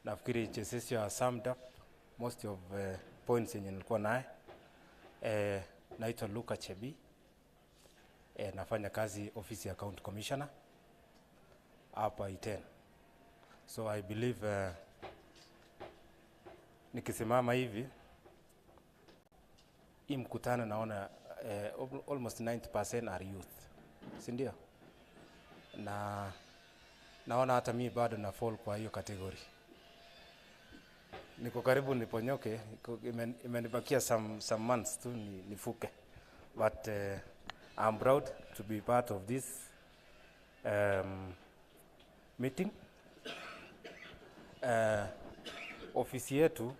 nafikiri Chesesi has summed up most of points yenye nilikuwa naye. Naitwa Luka Chebi. Nafanya kazi ofisi ya County Commissioner hapa Iten. So I believe nikisimama hivi hii mkutano naona almost 90% are youth. Si ndio? Na naona hata mimi bado na fall kwa hiyo category. Niko karibu niponyoke, imenibakia some months tu nifuke. But I'm proud to be part of this meeting. Ofisi yetu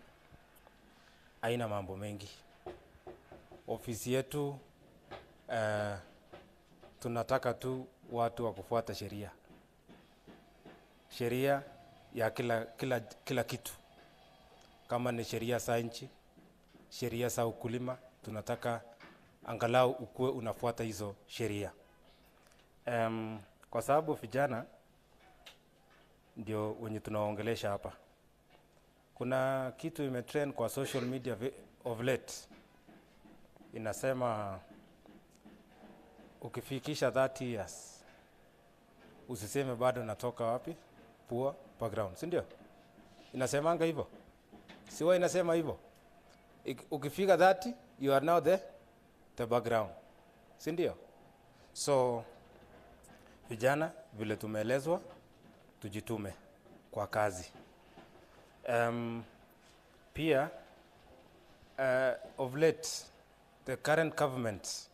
haina mambo mengi. Ofisi yetu tunataka tu watu wa kufuata sheria. Sheria ya kila kitu. Kama ni sheria za nchi, sheria za ukulima, tunataka angalau ukue unafuata hizo sheria. Kwa sababu vijana ndio wenye tunaongelesha hapa. Kuna kitu imetrend kwa social media of late. Inasema ukifikisha 30 years usiseme bado natoka wapi? Poor background, si ndio? Inasemanga hivyo? Siwa inasema hivyo? Ukifika 30 you are now the background, si ndio? So vijana vile tumeelezwa tujitume kwa kazi. Pia of late the current government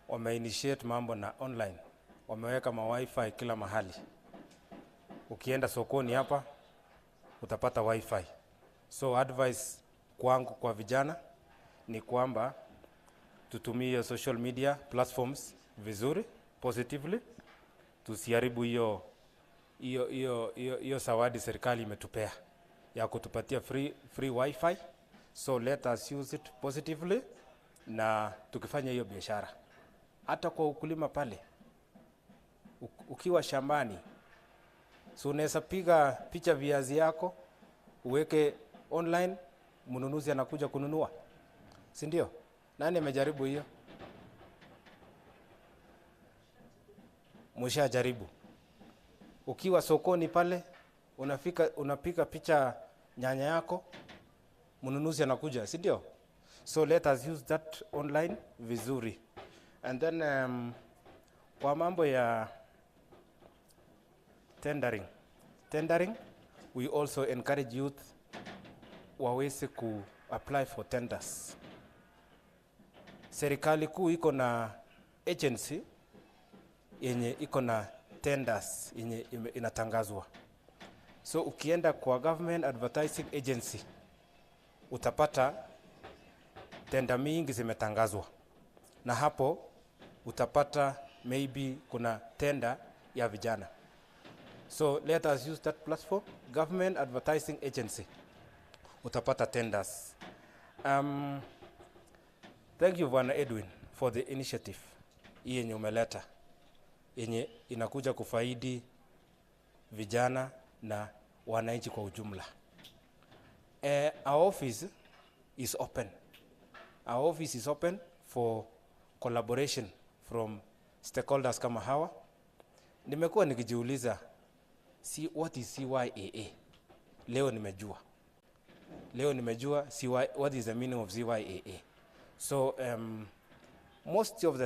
wameinitiate mambo na online. Wameweka wifi kila mahali. Ukienda sokoni hapa utapata wifi. So advice kwangu kwa vijana ni kwamba tutumie social media platforms vizuri, positively. Tusiharibu hiyo zawadi serikali imetupea ya kutupatia free wifi. So let us use it positively na tukifanya hiyo biashara. Hata kwa ukulima pale, ukiwa shambani, so unaweza piga picha viazi yako, uweke online, mnunuzi anakuja kununua. Si ndio? Nani amejaribu hiyo? Mshajaribu. Ukiwa sokoni pale, unapika picha nyanya yako, mnunuzi anakuja, si ndio? So let us use that online vizuri. And then kwa mambo ya tendering, we also encourage youth waweze ku apply for tenders. Serikali kuu iko na agency yenye iko na tenders yenye inatangazwa. So ukienda kwa government advertising agency utapata tenda mingi zimetangazwa. Na hapo utapata maybe kuna tenda ya vijana. So let us use that platform, government advertising agency. Utapata tenders. Thank you Bwana Edwin for the initiative yenye umeleta, yenye inakuja kufaidi vijana na wananchi kwa ujumla. Our office is open. Our office is open for collaboration from stakeholders kama hawa. Nimekuwa nikijiuliza what is CYAA? Leo nimejua what is the meaning of CYAA. So most of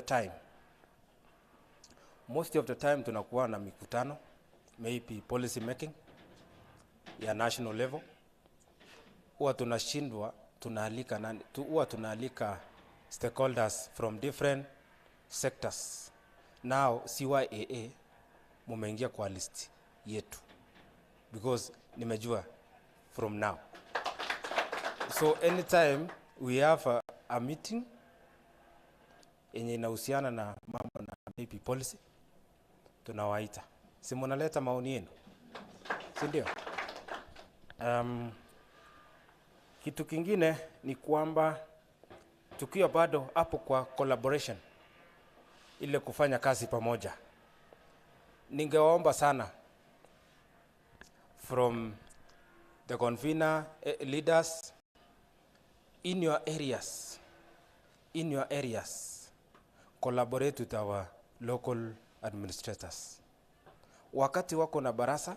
the time tunakuwa na mikutano, maybe policy making ya national level. Huwa tunashindwa tunaalika stakeholders from different sectors. Now CYAA mumeingia kwa list yetu because nimejua from now. So anytime we have a meeting yenye inahusiana na mambo na maybe policy, tunawaita. Si mnaleta maoni yenu, si ndio? Kitu kingine ni kwamba tukiwa bado hapo kwa collaboration, ile kufanya kazi pamoja, ningewaomba sana from the convener leaders in your areas, collaborate with our local administrators. Wakati wako na barasa,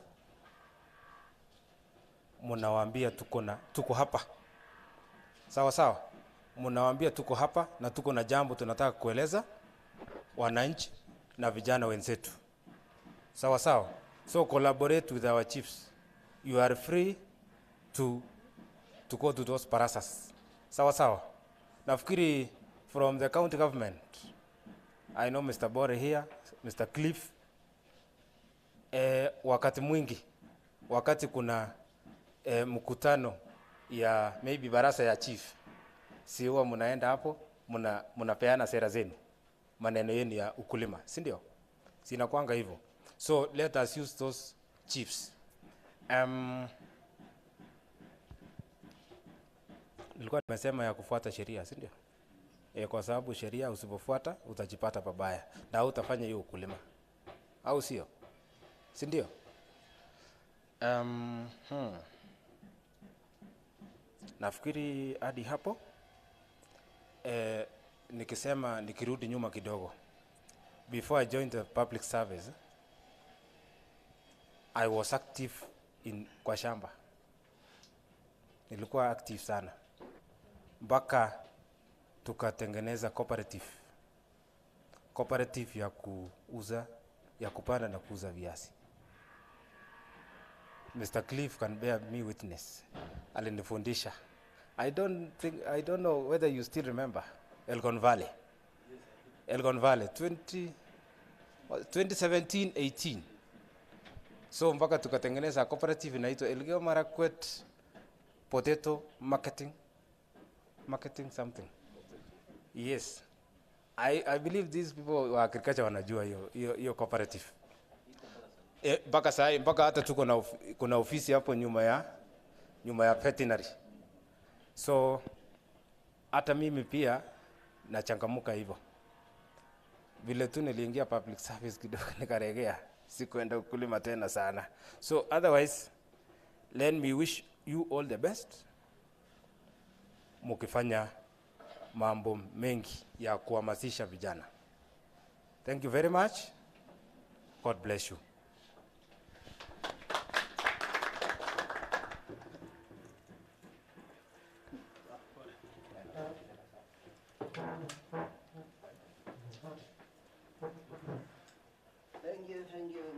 munawaambia tuko hapa. Sawa sawa. Munawaambia tuko hapa na tuko na jambo tunataka kueleza wananchi na vijana wenzetu. Sawa sawa. So collaborate with our chiefs. You are free to go to those barasas. Sawa sawa. Nafikiri from the county government, I know Mr. Bore here, Mr. Cliff, wakati mwingi, wakati kuna mkutano ya maybe barasa ya chief, si huwa munaenda hapo, munapeana sera zenu, maneno yenu ya ukulima, si ndio? Sinakuanga hivyo. So let us use those chiefs. Nilikuwa nimesema ya kufuata sheria, si ndio? Kwa sababu sheria usipofuata utajipata pabaya na utafanya hiyo ukulima. Au sio? Si ndio? Nafikiri hadi hapo nikirudi nyuma kidogo. Before I joined the public service, I was active kwa shamba. Nilikuwa active sana. Mpaka tukatengeneza cooperative ya kupanda na kuuza viazi. Mr. Cliff can bear me witness. Alinifundisha. I don't know whether you still remember Elgon Valley. Elgon Valley 2017-18. So mpaka tukatengeneza cooperative inaitwa Elgeyo Marakwet Potato Marketing something. Yes. I believe these people wa agriculture wanajua hiyo cooperative. Mpaka hata tuko kuna ofisi hapo nyuma ya veterinary. So hata mimi pia nachangamuka hivyo. Vile tu niliingia public service kidogo nikaregea, sikuenda ukulima tena sana. So otherwise, let me wish you all the best. Mukifanya mambo mengi ya kuhamasisha vijana. Thank you very much. God bless you. Thank you,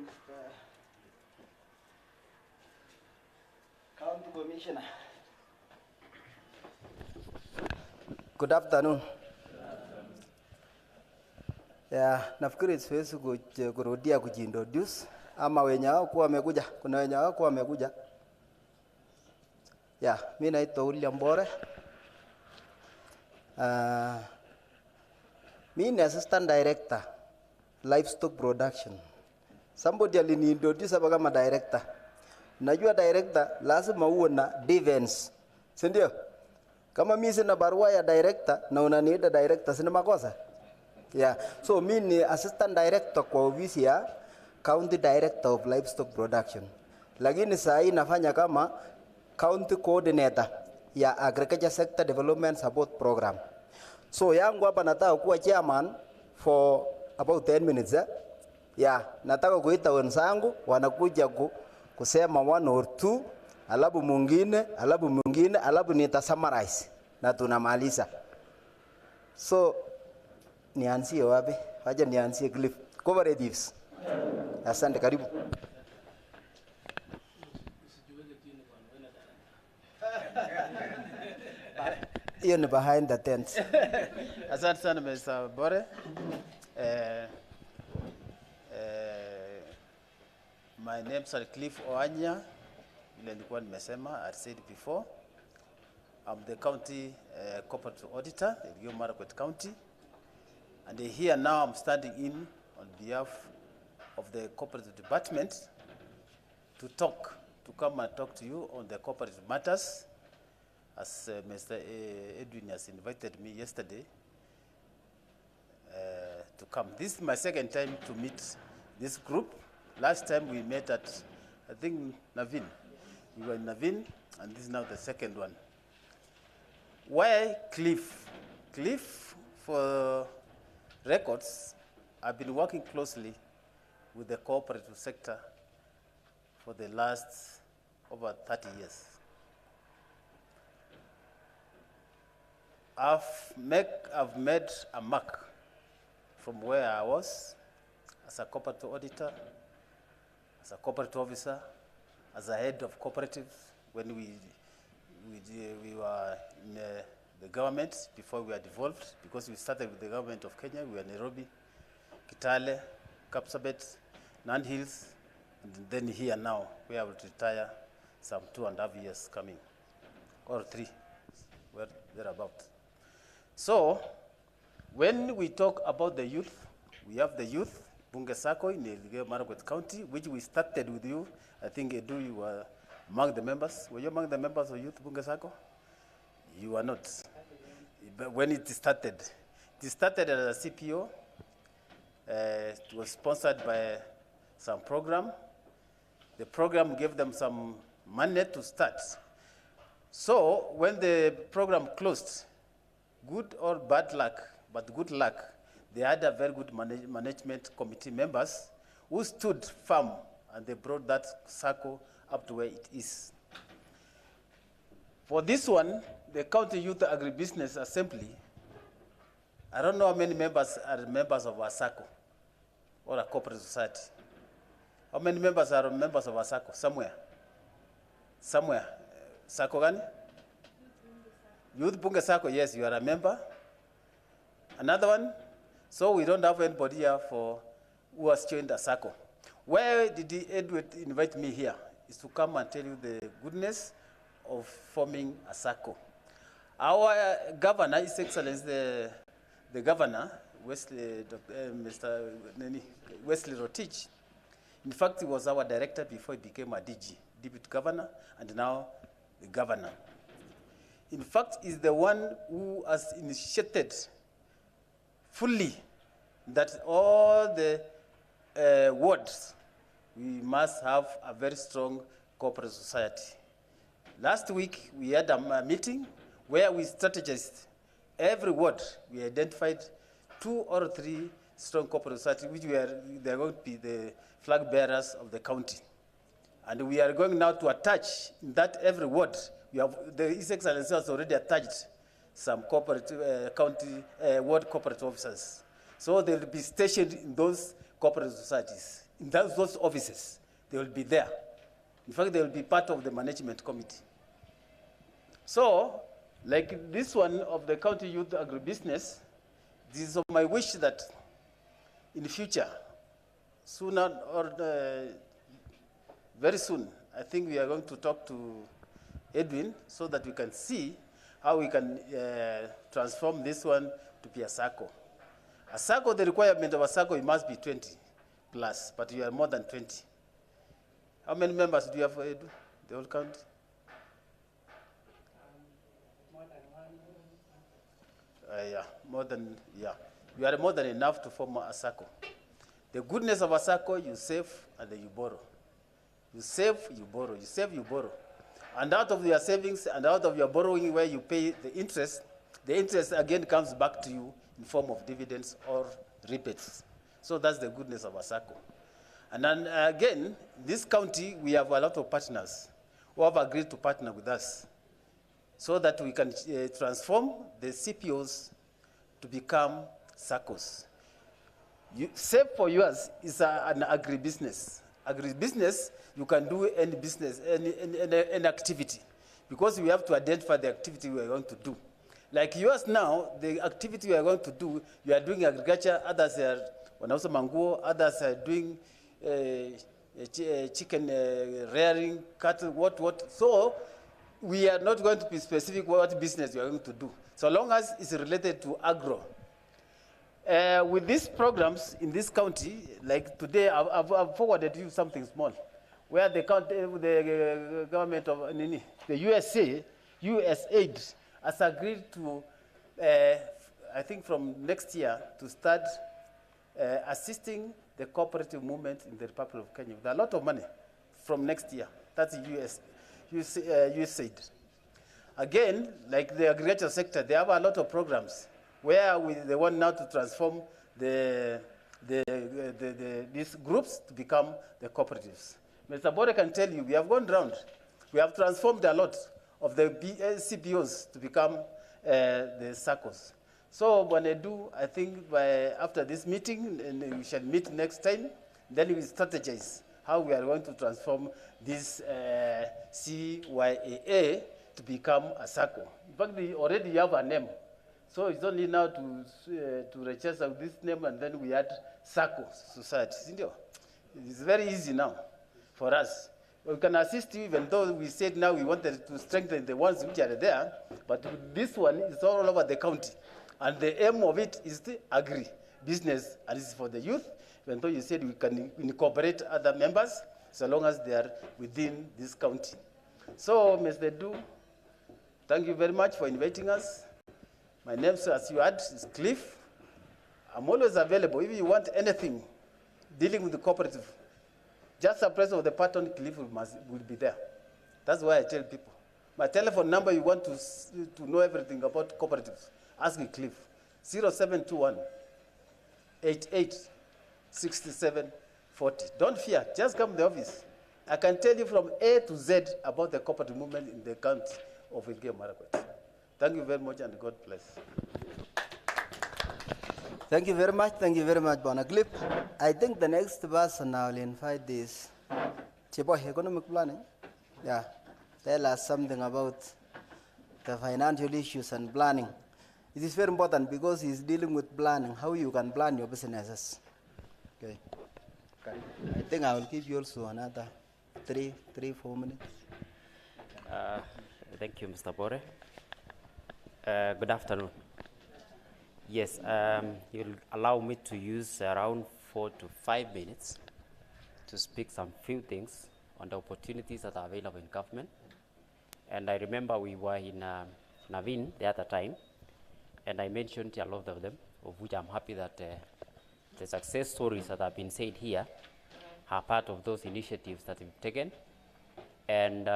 Mr. County Commissioner. Good afternoon. Nafikiri siwezi kurudia kujiintroduce ama wenye hawakuwa wamekuja. Kuna wenye hawakuwa wamekuja. Mimi naitwa William Bore. Mimi ni assistant director livestock production. Somebody aliniintroduce hapa kama director. Najua director lazima uwe na defense. Si ndio? Kama mimi sina barua ya director na unaniita director, sina makosa? So mimi ni assistant director kwa ofisi ya county director of livestock production. Lakini saa hii nafanya kama county coordinator ya agriculture sector development support program. So yangu hapa nataka kuwa chairman for about 10 minutes. Nataka kuita wenzangu wanakuja kusema 1 or 2, alafu mwingine, alafu nita summarize na tunamaliza. So nianzie wapi? Wacha nianzie Cliff. Cooperatives. Asante, karibu. Hiyo ni behind the tents. Asante sana Mr. Bore. My name is Cliff Oanya. Vile nilikuwa nimesema, I said before. I'm the county corporate auditor in Elgeyo Marakwet County. And here now I'm standing in on behalf of the cooperative department to come and talk to you on the cooperative matters. As Mr. Edwin has invited me yesterday to come. This is my second time to meet this group. Last time we met at I think Navin. You were in Navin, and this is now the second one. Why Cliff? Cliff, for records, I've been working closely with the cooperative sector for the last over 30 years. I've made a mark from where I was as a cooperative auditor, as a cooperative officer, as a head of cooperatives when we were in the government before we were devolved, because we started with the government of Kenya. We were Nairobi, Kitale, Kapsabet, Nandi Hills, and then here now, we have to retire some 2.5 years coming, or 3, we're thereabout. So, when we talk about the youth, we have the youth, Bunge Sacco in Elgeyo Marakwet County, which we started with you. I think Edu, you were among the members. Were you among the members of Youth Bunge Sacco? You were not. But when it started as a CPO. It was sponsored by some program. The program gave them some money to start. So when the program closed, good or bad luck, but good luck, they had a very good management committee members who stood firm, and they brought that circle up to where it is. For this one, the County Youth Agribusiness Assembly, I don't know how many members are members of our circle or a cooperative society. How many members are members of our circle? Somewhere. Circle gani? Youth Bunge Circle, yes, you are a member. Another one? So we don't have anybody here who has joined a circle. Why did Edward invite me here? Is to come and tell you the goodness of forming a circle. Our governor, His Excellency, the governor, Mr. Wesley Rotich, in fact, he was our director before he became a DG, deputy governor, and now the governor. In fact, he's the one who has initiated fully that all the wards, we must have a very strong cooperative society. Last week, we had a meeting where we strategized every ward. We identified 2 or 3 strong cooperative society, which they're going to be the flag bearers of the county. And we are going now to attach in that every ward. We have, His Excellency has already attached some cooperative county ward cooperative officers. So they will be stationed in those cooperative societies, in those offices. They will be there. In fact, they will be part of the management committee. So, like this one of the County Youth Agribusiness, this is my wish that in the future, sooner or very soon, I think we are going to talk to Edwin so that we can see how we can transform this one to be a circle. A circle, the requirement of a circle, it must be 20 plus, but you are more than 20. How many members do you have for Edwin, the whole county? You are more than enough to form a circle. The goodness of a circle, you save and then you borrow. You save, you borrow. You save, you borrow. And out of your savings and out of your borrowing where you pay the interest again comes back to you in form of dividends or rebates. So that's the goodness of a circle. And then again, this county, we have a lot of partners who have agreed to partner with us so that we can transform the CPOs to become circles. Save for yours is an agribusiness. Agribusiness, you can do any business, any activity, because we have to identify the activity we are going to do. Like yours now, the activity we are going to do, you are doing agriculture, others are wanauza manguo, others are doing chicken rearing, cattle, what. So we are not going to be specific what business you are going to do, so long as it's related to agro. With these programs in this county, like today, I've forwarded you something small, where the government of the USAID has agreed to, I think from next year, to start assisting the cooperative movement in the Republic of Kenya with a lot of money, from next year. That's USAID. Again, like the agriculture sector, they have a lot of programs where they want now to transform these groups to become the cooperatives. Mr. Bore can tell you, we have gone round. We have transformed a lot of the CPOs to become the SACCOs. So when I do, I think after this meeting, and we shall meet next time, then we will strategize how we are going to transform this CYAA to become a SACCO. In fact, we already have a name. So it's only now to register this name, and then we add SACCO Society. It's very easy now for us. We can assist you, even though we said now we wanted to strengthen the ones which are there, but this one is all over the county. And the aim of it is the agri-business, and it's for the youth, even though you said we can incorporate other members, so long as they are within this county. So, Mr. Du, thank you very much for inviting us. My name, as you heard, is Cliff. I'm always available. If you want anything dealing with the cooperative, just a press of the button, Cliff will be there. That's why I tell people. My telephone number, you want to know everything about cooperatives, ask me Cliff. 0721 88 67 40. Don't fear, just come to the office. I can tell you from A to Z about the cooperative movement in the county of Elgeyo Marakwet. Thank you very much, and God bless. Thank you very much, Bonaclip. I think the next person I will invite is Chibo Economic Planning. Yeah, tell us something about the financial issues and planning. It is very important because he's dealing with planning, how you can plan your businesses. Okay. I think I will give you also another 3-4 minutes. Thank you, Mr. Bore. Good afternoon. Yes, you'll allow me to use around 4 to 5 minutes to speak some few things on the opportunities that are available in government. And I remember we were in Navin the other time, and I mentioned a lot of them, of which I'm happy that the success stories that have been said here are part of those initiatives that we've taken and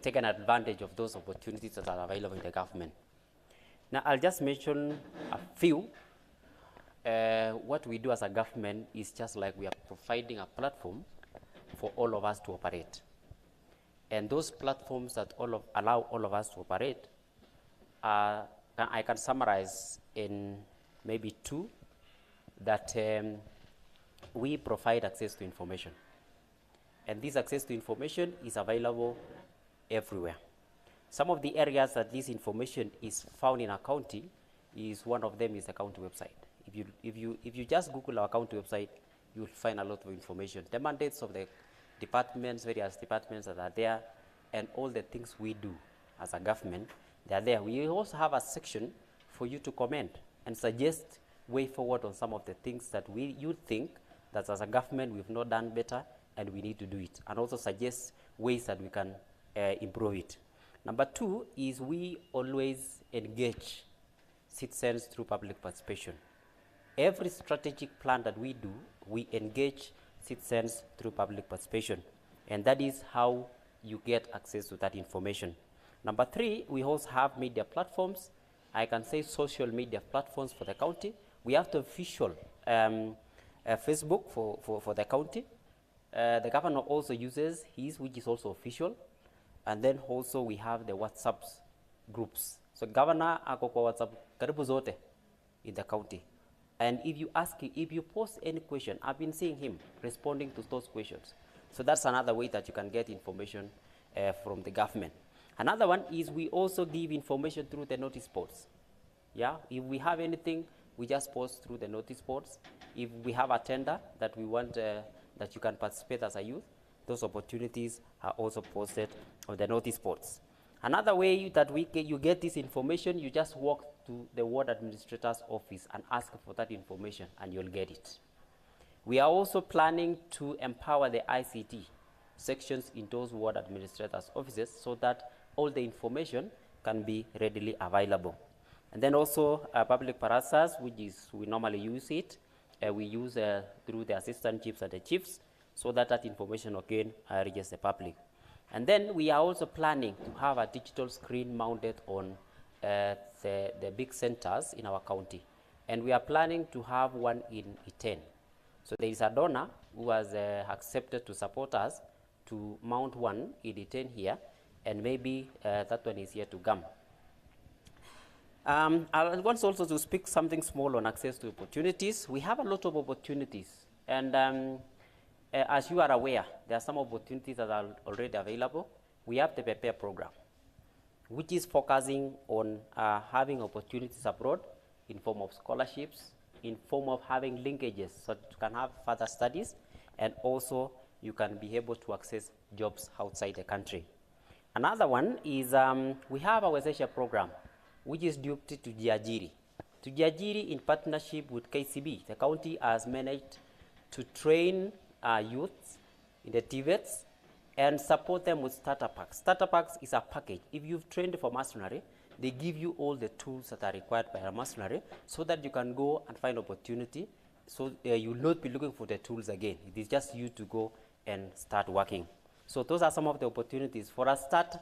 taken advantage of those opportunities that are available in the government. Now, I'll just mention a few. What we do as a government is just like we are providing a platform for all of us to operate. And those platforms that allow all of us to operate, I can summarize in maybe 2, that we provide access to information. And this access to information is available everywhere. Some of the areas that this information is found in our county is one of them is the county website. If you just Google our county website, you'll find a lot of information. The mandates of the departments, various departments that are there, and all the things we do as a government, they are there. We also have a section for you to comment and suggest way forward on some of the things that you think that as a government we've not done better and we need to do it, and also suggest ways that we can improve it. Number 2 is we always engage citizens through public participation. Every strategic plan that we do, we engage citizens through public participation, and that is how you get access to that information. Number 3, we also have media platforms. I can say social media platforms for the county. We have the official Facebook for the county. The governor also uses his, which is also official. And then also we have the WhatsApp groups. So governor ako kwa WhatsApp karibu zote in the county. And if you post any question, I've been seeing him responding to those questions. So that's another way that you can get information from the government. Another one is we also give information through the notice boards. Yeah, if we have anything, we just post through the notice boards. If we have a tender that we want that you can participate as a youth, those opportunities are also posted on the notice boards. Another way that you get this information, you just walk to the ward administrator's office and ask for that information, and you'll get it. We are also planning to empower the ICT sections in those ward administrators' offices so that all the information can be readily available. And then also public parazas, which is we normally use it. We use through the assistant chiefs and the chiefs so that that information again reaches the public. And then we are also planning to have a digital screen mounted on the big centers in our county. And we are planning to have one in Iten. So there is a donor who has accepted to support us to mount one in Iten here, and maybe that one is here to come. I want also to speak something small on access to opportunities. We have a lot of opportunities, and as you are aware, there are some opportunities that are already available. We have the Prepare program, which is focusing on having opportunities abroad in form of scholarships, in form of having linkages so that you can have further studies, and also you can be able to access jobs outside the country. Another one is we have our Wezesha program, which is due to Jiajiri. To Jiajiri, in partnership with KCB, the county has managed to train youths in the TVETs and support them with starter packs. Starter packs is a package. If you've trained for mercenary, they give you all the tools that are required by a mercenary so that you can go and find opportunity. So you will not be looking for the tools again. It is just you to go and start working. So those are some of the opportunities. For a start,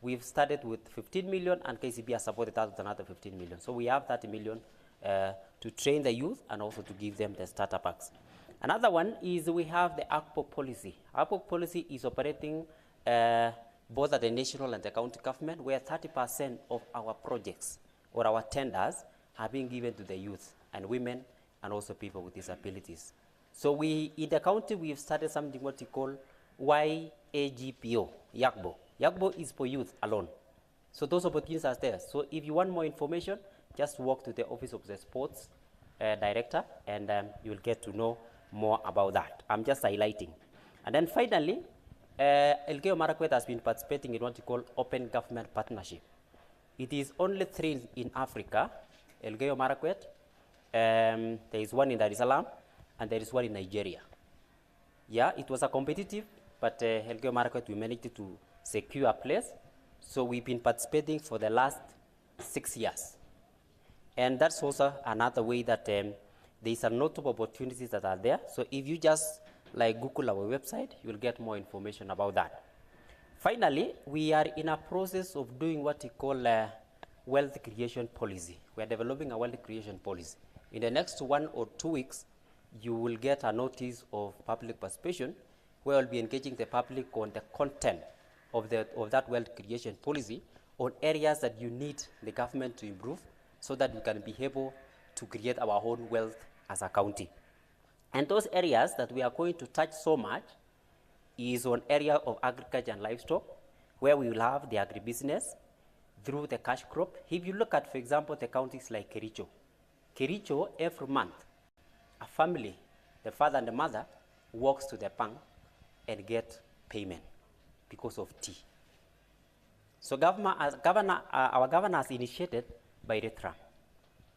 we've started with 15 million, and KCB has supported us with another 15 million. So we have 30 million to train the youth and also to give them the starter packs. Another one is we have the ACPO policy. ACPO policy is operating both at the national and the county government, where 30% of our projects or our tenders are being given to the youth and women and also people with disabilities. So we, in the county, we've started something what we call YAGPO, YAGBO. YAGBO is for youth alone. So those opportunities are there. So if you want more information, just walk to the office of the sports director, and you'll get to know more about that. I'm just highlighting. And then finally, Elgeyo Marakwet has been participating in what we call open government partnership. It is only 3 in Africa, Elgeyo Marakwet, there is one in Dar es Salaam, and there is one in Nigeria. Yeah, it was a competitive, but Elgeyo Marakwet, we managed to secure a place. So we've been participating for the last 6 years. And that's also another way that there is a lot of opportunities that are there. So if you just like Google our website, you'll get more information about that. Finally, we are in a process of doing what we call a wealth creation policy. We are developing a wealth creation policy. In the next 1 or 2 weeks, you will get a notice of public participation, where we'll be engaging the public on the content of that wealth creation policy, on areas that you need the government to improve so that we can be able to create our own wealth as a county. And those areas that we are going to touch so much is on area of agriculture and livestock, where we will have the agribusiness through the cash crop. If you look at, for example, the counties like Kericho, every month, a family, the father and the mother, walks to the bank and get payment because of tea. So our governor has initiated by RETRA,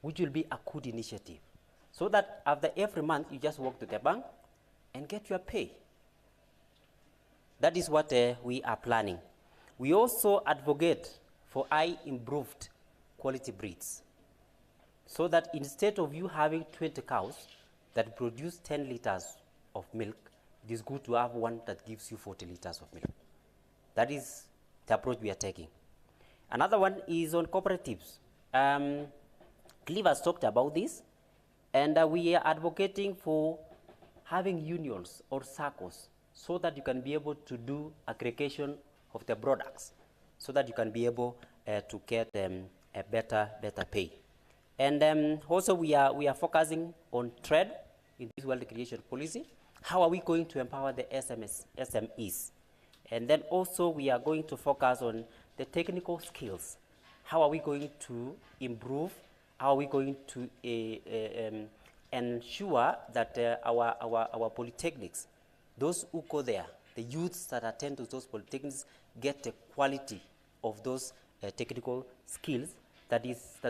which will be a good initiative, so that after every month, you just walk to the bank and get your pay. That is what we are planning. We also advocate for improved quality breeds, so that instead of you having 20 cows that produce 10 liters of milk, it is good to have one that gives you 40 liters of milk. That is the approach we are taking. Another one is on cooperatives. Clive has talked about this, and we are advocating for having unions or circles so that you can be able to do aggregation of the products, so that you can be able to get a better pay. And also we are focusing on trade in this wealth creation policy. How are we going to empower the SMEs? And then also we are going to focus on the technical skills. How are we going to improve? How are we going to ensure that our polytechnics, those who go there, the youths that attend to those polytechnics, get the quality of those technical skills that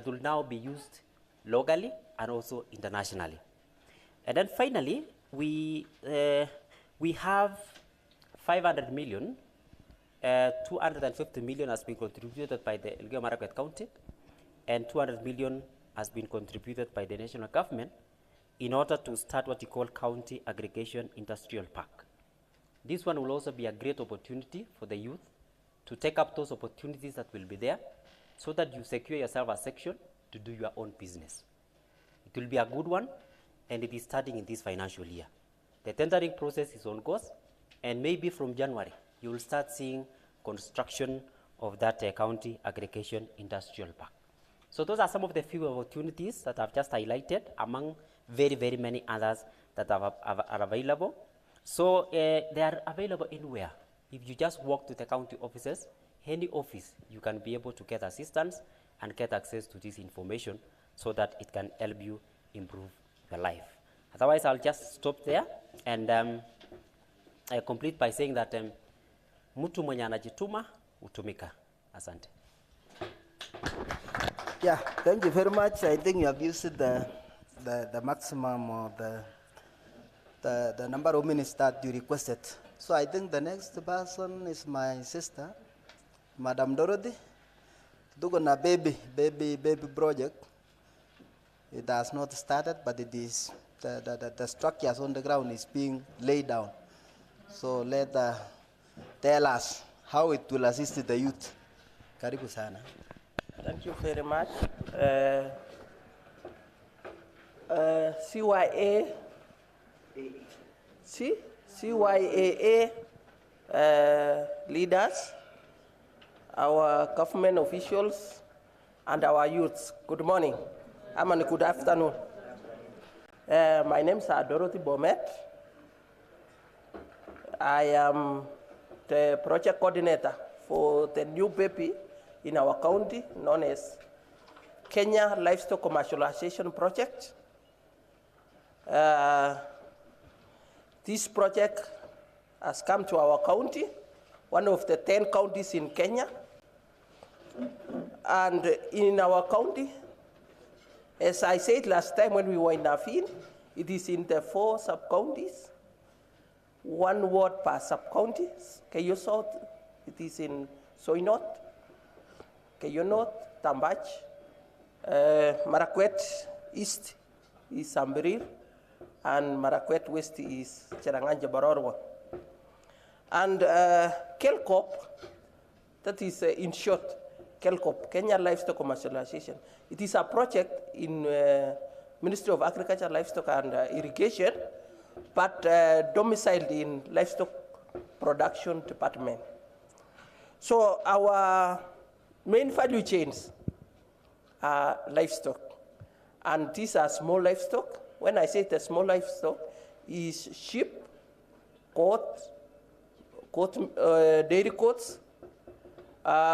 will now be used locally and also internationally. And then finally, we have 500 million, 250 million has been contributed by the Elgeyo Marakwet County, and 200 million has been contributed by the national government in order to start what we call County Aggregation Industrial Park. This one will also be a great opportunity for the youth to take up those opportunities that will be there so that you secure yourself a section to do your own business. It will be a good one, and it is starting in this financial year. The tendering process is on course, and maybe from January, you will start seeing construction of that county aggregation industrial park. So those are some of the few opportunities that I've just highlighted among very, very many others that are available. So they are available anywhere. If you just walk to the county offices, any office, you can be able to get assistance and get access to this information so that it can help you improve your life. Otherwise, I'll just stop there and I complete by saying that mtu mwenye anajituma utumika. Asante. Yeah, thank you very much. I think you have used the maximum of the number of minutes that you requested. So I think the next person is my sister, Madam Dorothy. Dugona baby project. It has not started, but it is the structures on the ground is being laid down. So let tell us how it will assist the youth. Karibu sana. Thank you very much. CYAA leaders, our government officials, and our youths. Good morning. And good afternoon. My name is Dorothy Bomet. I am the project coordinator for the new baby in our county known as Kenya Livestock Commercialization Project. This project has come to our county, one of the 10 counties in Kenya. And in our county, as I said last time when we were in Afin, it is in the 4 sub-counties, 1 ward per sub-county. Keyo South, it is in Soy North. Keyo North, Tambach. Marakwet East is Sambirir, and Marakwet West is Cheranganja Barorwa. And KELCOP, that is in short, KELCOP, Kenya Livestock Commercialization. It is a project in Ministry of Agriculture, Livestock and Irrigation, but domiciled in Livestock Production Department. So our main value chains are livestock, and these are small livestock. When I say the small livestock, is sheep, dairy goats.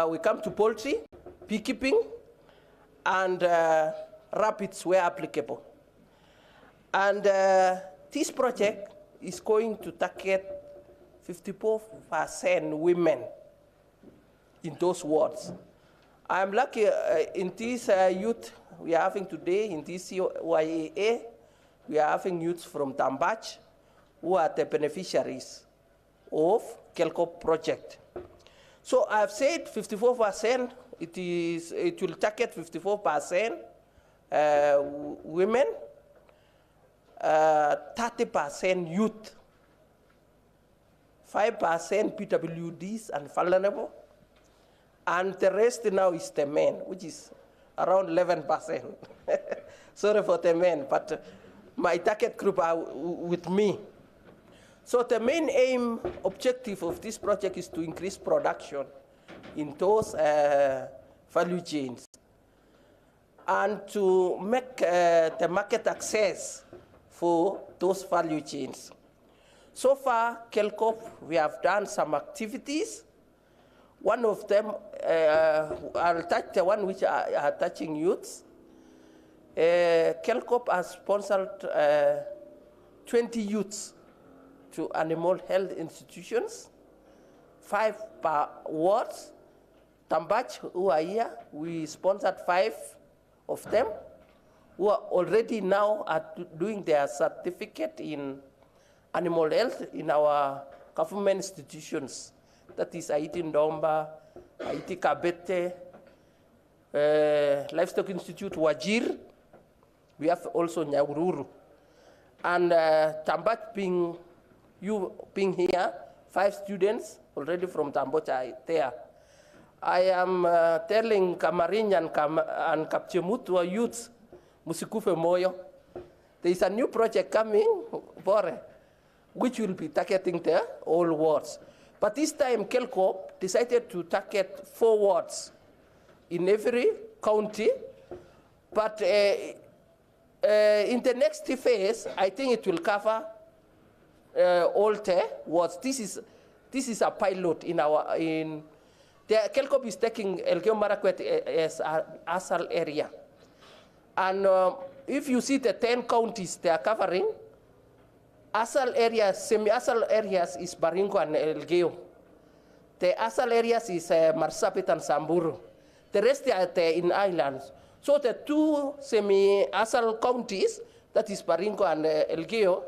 We come to poultry, beekeeping, and rabbits where applicable. And this project is going to target 54% women in those wards. I'm lucky in this youth we are having today, in this CYAA, we are having youths from Tambach who are the beneficiaries of KELCOP project. So I've said 54%, it will target 54% women, 30% youth, 5% PWDs and vulnerable, and the rest now is the men, which is around 11%. Sorry for the men, but my target group are with me. So the main aim, objective of this project is to increase production in those value chains and to make the market access for those value chains. So far, KELCOP, we have done some activities. One of them, I'll touch the one which are touching youths. KELCOP has sponsored 20 youths to animal health institutions, 5 per wards. Tambach, who are here, we sponsored 5 of them, who are already now doing their certificate in animal health in our government institutions. That is Haiti Ndomba, Haiti Kabete, Livestock Institute Wajir. We have also Nyahururu. And Tambach being here, 5 students already from Tambocha there. I am telling Kamarin and Kapchemutua youths, musikufe moyo. There is a new project coming, Bore, which will be targeting the all wards. But this time, Kelko decided to target 4 wards in every county. But in the next phase, I think it will cover all the wards. This is a pilot in the Kelkop is taking Elgeyo Marakwet as an ASAL area. And if you see the 10 counties they are covering, ASAL areas, semi-ASAL areas is Baringo and Elgeyo. The ASAL areas is Marsabit and Samburu. The rest are in islands. So the 2 semi-ASAL counties, that is Baringo and Elgeyo,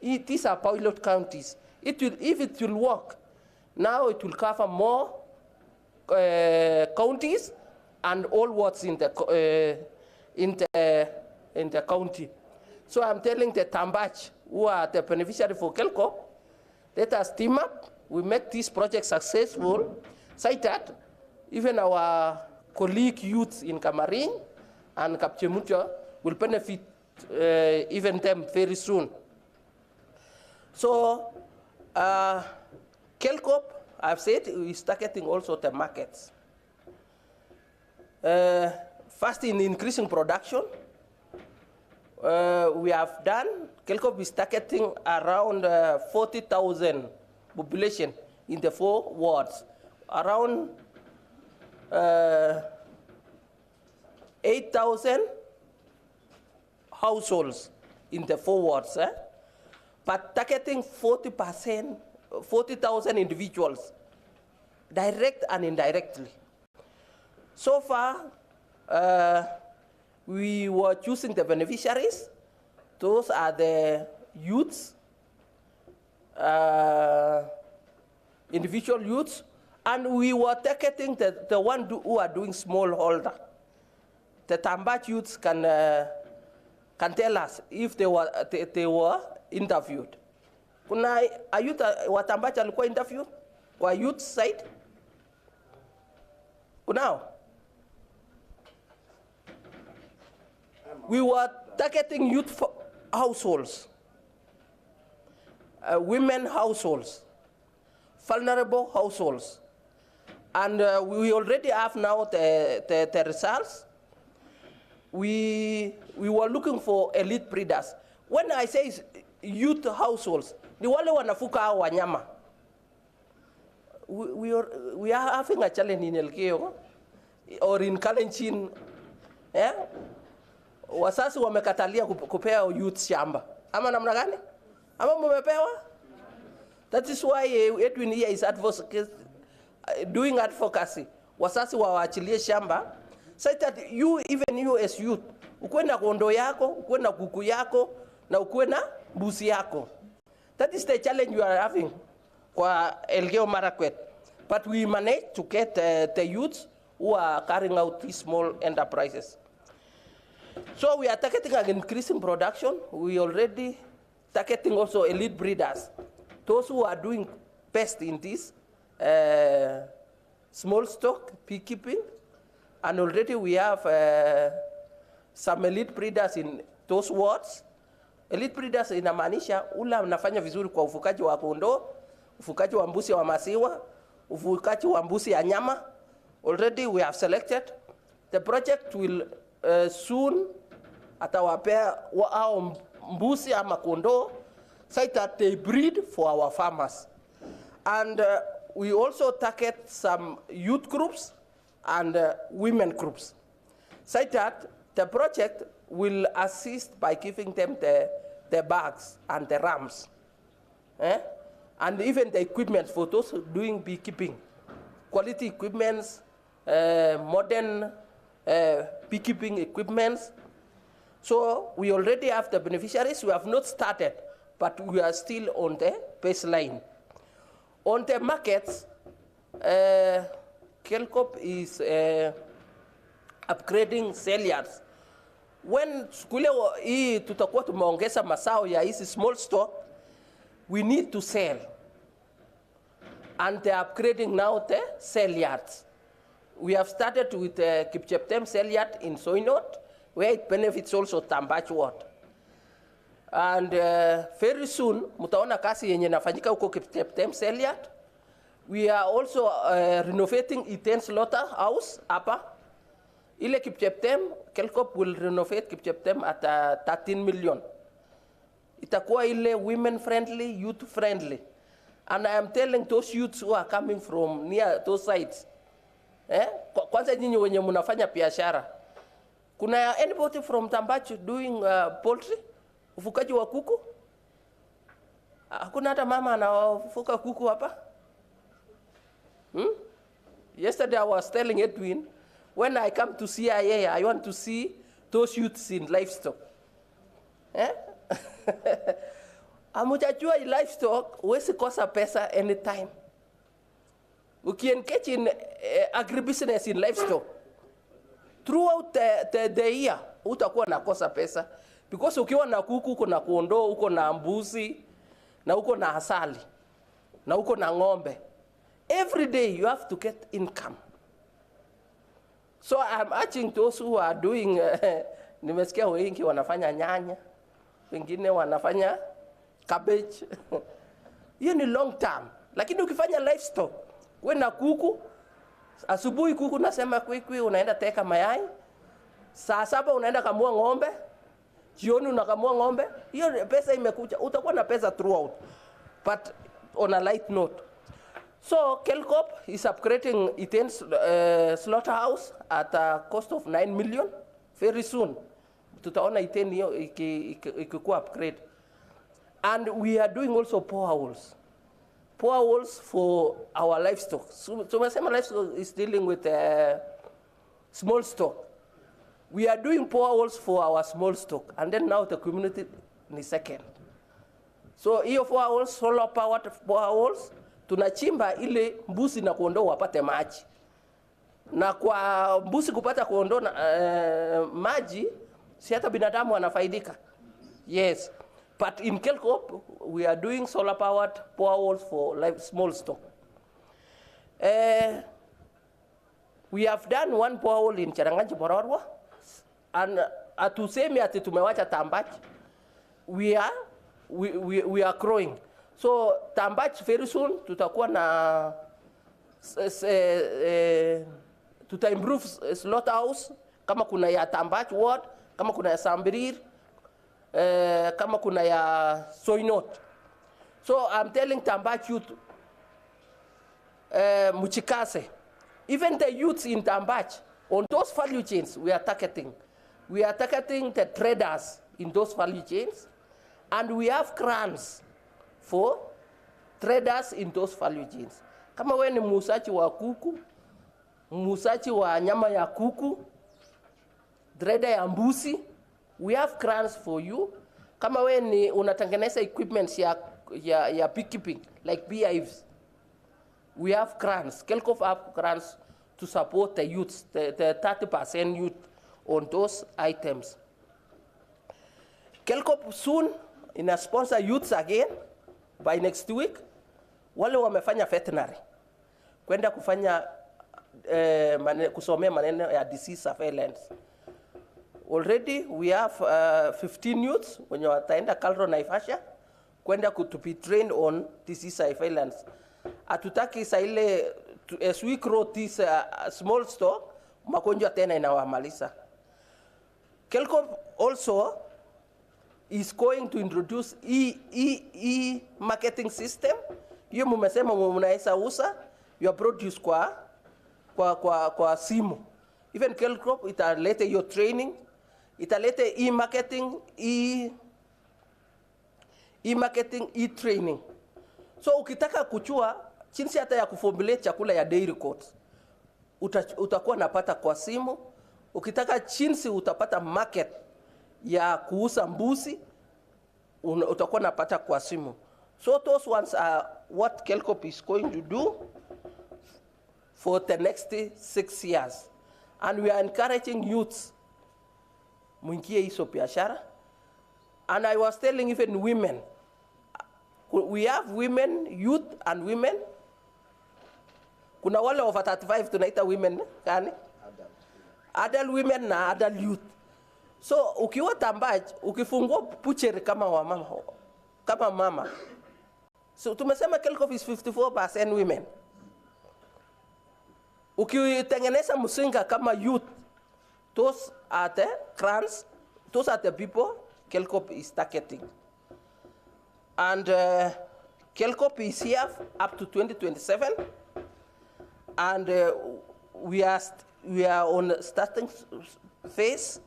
these are pilot counties. If it will work, now it will cover more counties and all wards in the county. So I'm telling the Tambach, who are the beneficiary for Kelko, let us team up. We make this project successful, so that even our colleague youths in Kamarin and Kapchemutua will benefit even them very soon. So Kelkop, I've said, is targeting also the markets. First, in increasing production, we have done, Kelkop is targeting around 40,000 population in the 4 wards, around 8,000 households in the 4 wards, but targeting 40,000 individuals, direct and indirectly. So far, we were choosing the beneficiaries. Those are the youths, individual youths, and we were targeting the one who are doing smallholder. The Tambach youths can tell us if they were interviewed. Kuna youth wa Tambach alikuwa interviewed kwa youth side? Kunao? We were targeting youth households, women households, vulnerable households. And we already have now the results. We were looking for elite breeders. When I say youth households, ni wale wanafuka hao wanyama. We are having a challenge in Elgeyo or in Kalenjin. Yeah? Wasasi wamekatalia kupea youth shamba. Ama namna gani? Ama mumepewa? That is why Edwin here is doing advocacy. Wasasi waachilie shamba. So that even you as youth, ukuwe na kondo yako, ukuwe na kuku yako, na ukuwe na mbuzi yako. That is the challenge you are having kwa Elgeyo Marakwet. But we managed to get the youths who are carrying out these small enterprises. So we are targeting an increasing production. We already targeting also elite breeders, those who are doing best in this small stock beekeeping. And already we have some elite breeders in those wards. Elite breeders inamaanisha ula unafanya vizuri kwa ufukaji wa kondoo, ufukaji wa mbuzi wa maziwa, ufukaji wa mbuzi ya nyama. Already we have selected. The project will soon atawapea hao mbuzi ama kondoo so that they breed for our farmers. And we also target some youth groups and women groups. So that the project will assist by giving them the bags and the rams. And even the equipment for those doing beekeeping. Quality equipments, modern beekeeping equipments. So we already have the beneficiaries. We have not started, but we are still on the baseline. On the markets, Kelkop is upgrading sale yards. When skule hii tutakuwa tumeongeza masao ya hizi small store, we need to sell. and they're upgrading now the cell yards. We have started with Kipcheptem cell yard in Soinot, where it benefits also Tambach ward. And very soon, mutaona kasi yenye nafanyika huko Kipcheptem cell yard. We are also renovating Iten slaughterhouse hapa. Ile Kipcheptem, Kelkop will renovate Kipcheptem at 13 million. Itakuwa ile women friendly, youth friendly. And I am telling those youths who are coming from near those sites, kwanza nyinyi wenye mnafanya biashara, kuna anybody from Tambach doing poultry, ufukaji wa kuku? Hakuna hata mama anafuka kuku hapa? Yesterday I was telling Edwin, when I come to CYAA, I want to see those youths in livestock. Amujajua livestock, huwezi kosa pesa anytime. Ukiengage in agribusiness in livestock, throughout the year, utakuwa nakosa pesa. Because ukiwa na kuku, uko na kondoo, uko na mbuzi, na uko na asali, na uko na ng'ombe. Every day you have to get income. So I'm urging those who are doing, nimesikia wengi wanafanya nyanya, wengine wanafanya cabbage. Hiyo ni long term. Lakini ukifanya livestock, we na kuku, asubuhi kuku nasema kwikwi unaenda teka mayai, saa 7 unaenda kamua ng'ombe, jioni unakamua ng'ombe, hiyo pesa imekuja, utakuwa na pesa throughout. But on a light note, so Kelkop is upgrading Iten slaughterhouse at a cost of 9 million. Very soon, tutaona Iten hiyo ikikuwa upgrade. And we are doing also powerholes. Powerholes for our livestock. So tumesema livestock is dealing with small stock. We are doing powerholes for our small stock. And then now the community is second. So hiyo powerholes, solar powered powerholes, tunachimba ile mbuzi na kondoo wapate maji. Na kwa mbuzi kupata kondoo maji, si hata binadamu anafaidika. Yes. But in Kelkop, we are doing solar powered powerholes for small stock. We have done one borehole in Charanganji Bororwa, and atusemi ati tumewacha Tambach. We are growing. So Tambach very soon tutakuwa na tuta improve slaughterhouse kama kuna ya Tambach ward, kama kuna ya Sambirir, kama kuna ya Soinot. So I'm telling Tambach youth, Muchikase, even the youths in Tambach, on those value chains we are targeting. We are targeting the traders in those value chains, and we have grants for traders in those value chains. Kama wewe ni muuzaji wa kuku, muuzaji wa nyama ya kuku, trader ya mbuzi, we have grants for you. Kama wewe ni unatengeneza equipments ya beekeeping like beehives, we have grants. Kelkop have grants to support the youths, the 30% youth on those items. Kelkop soon ina sponsor youths again by next week. Wale wamefanya veterinary kwenda kufanya kusomea maneno ya disease surveillance. Already we have 15 youths wenye wataenda Kalro Naivasha kwenda to be trained on disease surveillance. Atutaki sa ile as we grow this small stock, magonjwa tena inawamaliza. Kelkop also is going to introduce e-marketing system. Hiyo mumesema mnaweza uza your produce kwa simu. Even Kelkop italete your training, italete e-marketing, e-marketing, e-training. So ukitaka kuchua jinsi hata ya kuformulate chakula ya dairy codes, utakuwa napata kwa simu. Ukitaka jinsi utapata market ya kuuza mbuzi, utakuwa napata kwa simu. So those ones are what Kelkop is going to do for the next 6 years. And we are encouraging youths muingie hizo biashara. And I was telling even women, we have women, youth and women Kuna wale over 35 tunaita women gani? Adult women na adult youth. So ukiwa Tambaj, ukifungua butchery kama mama. So tumesema Kelkof is 54% women. Ukitengeneza msinga kama youth, those are the crowns, those are the people Kelkof is targeting. And Kelkof is here up to 2027, and we are on starting phase,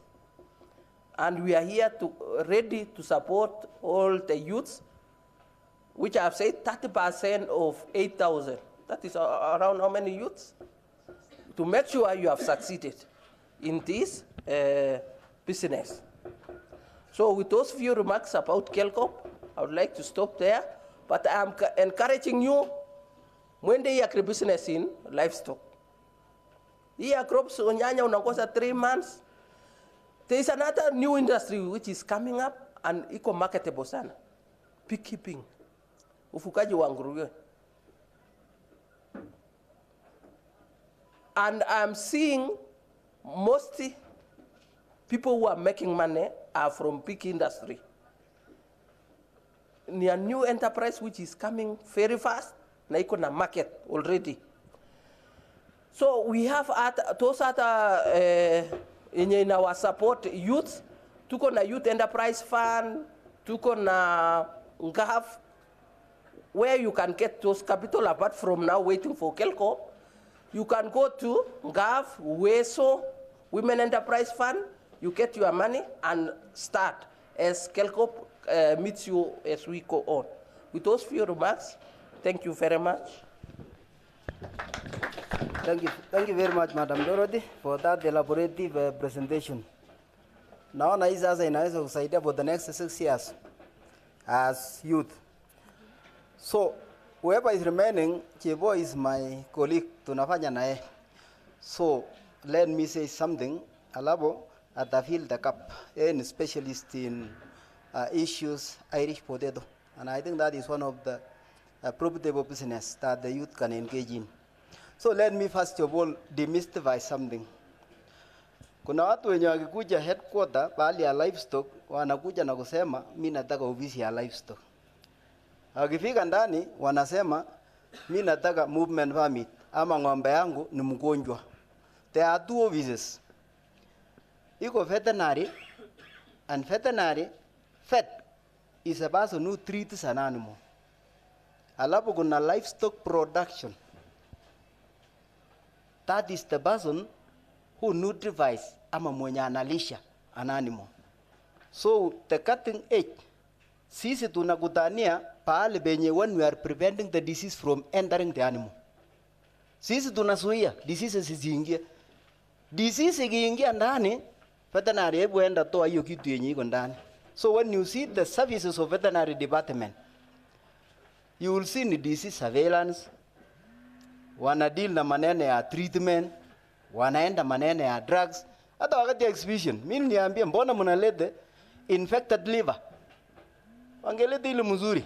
and we are here to ready to support all the youths, which I have said 30% of 8,000. That is around how many youths? To make sure you have succeeded in this business. So with those few remarks about Kelkof, I would like to stop there, but I am encouraging you when they agribusiness in livestock. Here crops onyanya unakosa 3 months. There is another new industry which is coming up and iko marketable sana. Beekeeping. Ufugaji wa nguruwe. And I'm seeing most people who are making money are from big industry. A new enterprise which is coming very fast, na iko na market already. So we have those other in our support youth. Tuko na youth enterprise fund, tuko na NGAF, where you can get those capital apart from now waiting for Kelkof. You can go to NGAF, WESO, Women Enterprise Fund, you get your money and start as Kelkof meets you as we go on. With those few remarks, thank you very much. Thank you very much, Madam Dorothy, for that elaborative presentation. Naona hii sasa inaweza kusaidia for the next 6 years as youth. So, whoever is remaining, Chebo is my colleague, tunafanya naye. So, let me say something. Alabo, atafil the cup, a specialist in issues Irish potato. And I think that is one of the profitable business that the youth can engage in. So let me first of all demystify something. Kuna watu wenye wakikuja headquarter pahali ya livestock wanakuja na kusema mimi nataka ofisi ya livestock. Wakifika ndani wanasema mimi nataka movement permit ama ng'ombe yangu ni mgonjwa. There are 2 offices. Iko veterinary, and veterinary vet is a person who treats an animal. Alafu kuna livestock production. That is the person who nutrifies ama mwenye analisha an animal. So the cutting edge, sisi tunakutania pahali penye when we are preventing the disease from entering the animal. Sisi tunazuia diseases zisiingie. Disease ikiingia ndani, veterinary hebu enda toa hiyo kitu yenye iko ndani. So when you see the services of veterinary department, you will see the disease surveillance, wana deal na maneno ya treatment, wanaenda maneno ya drugs, hata wakati ya exhibition. Mimi niambia mbona mnalete infected liver? Wangelete ile mzuri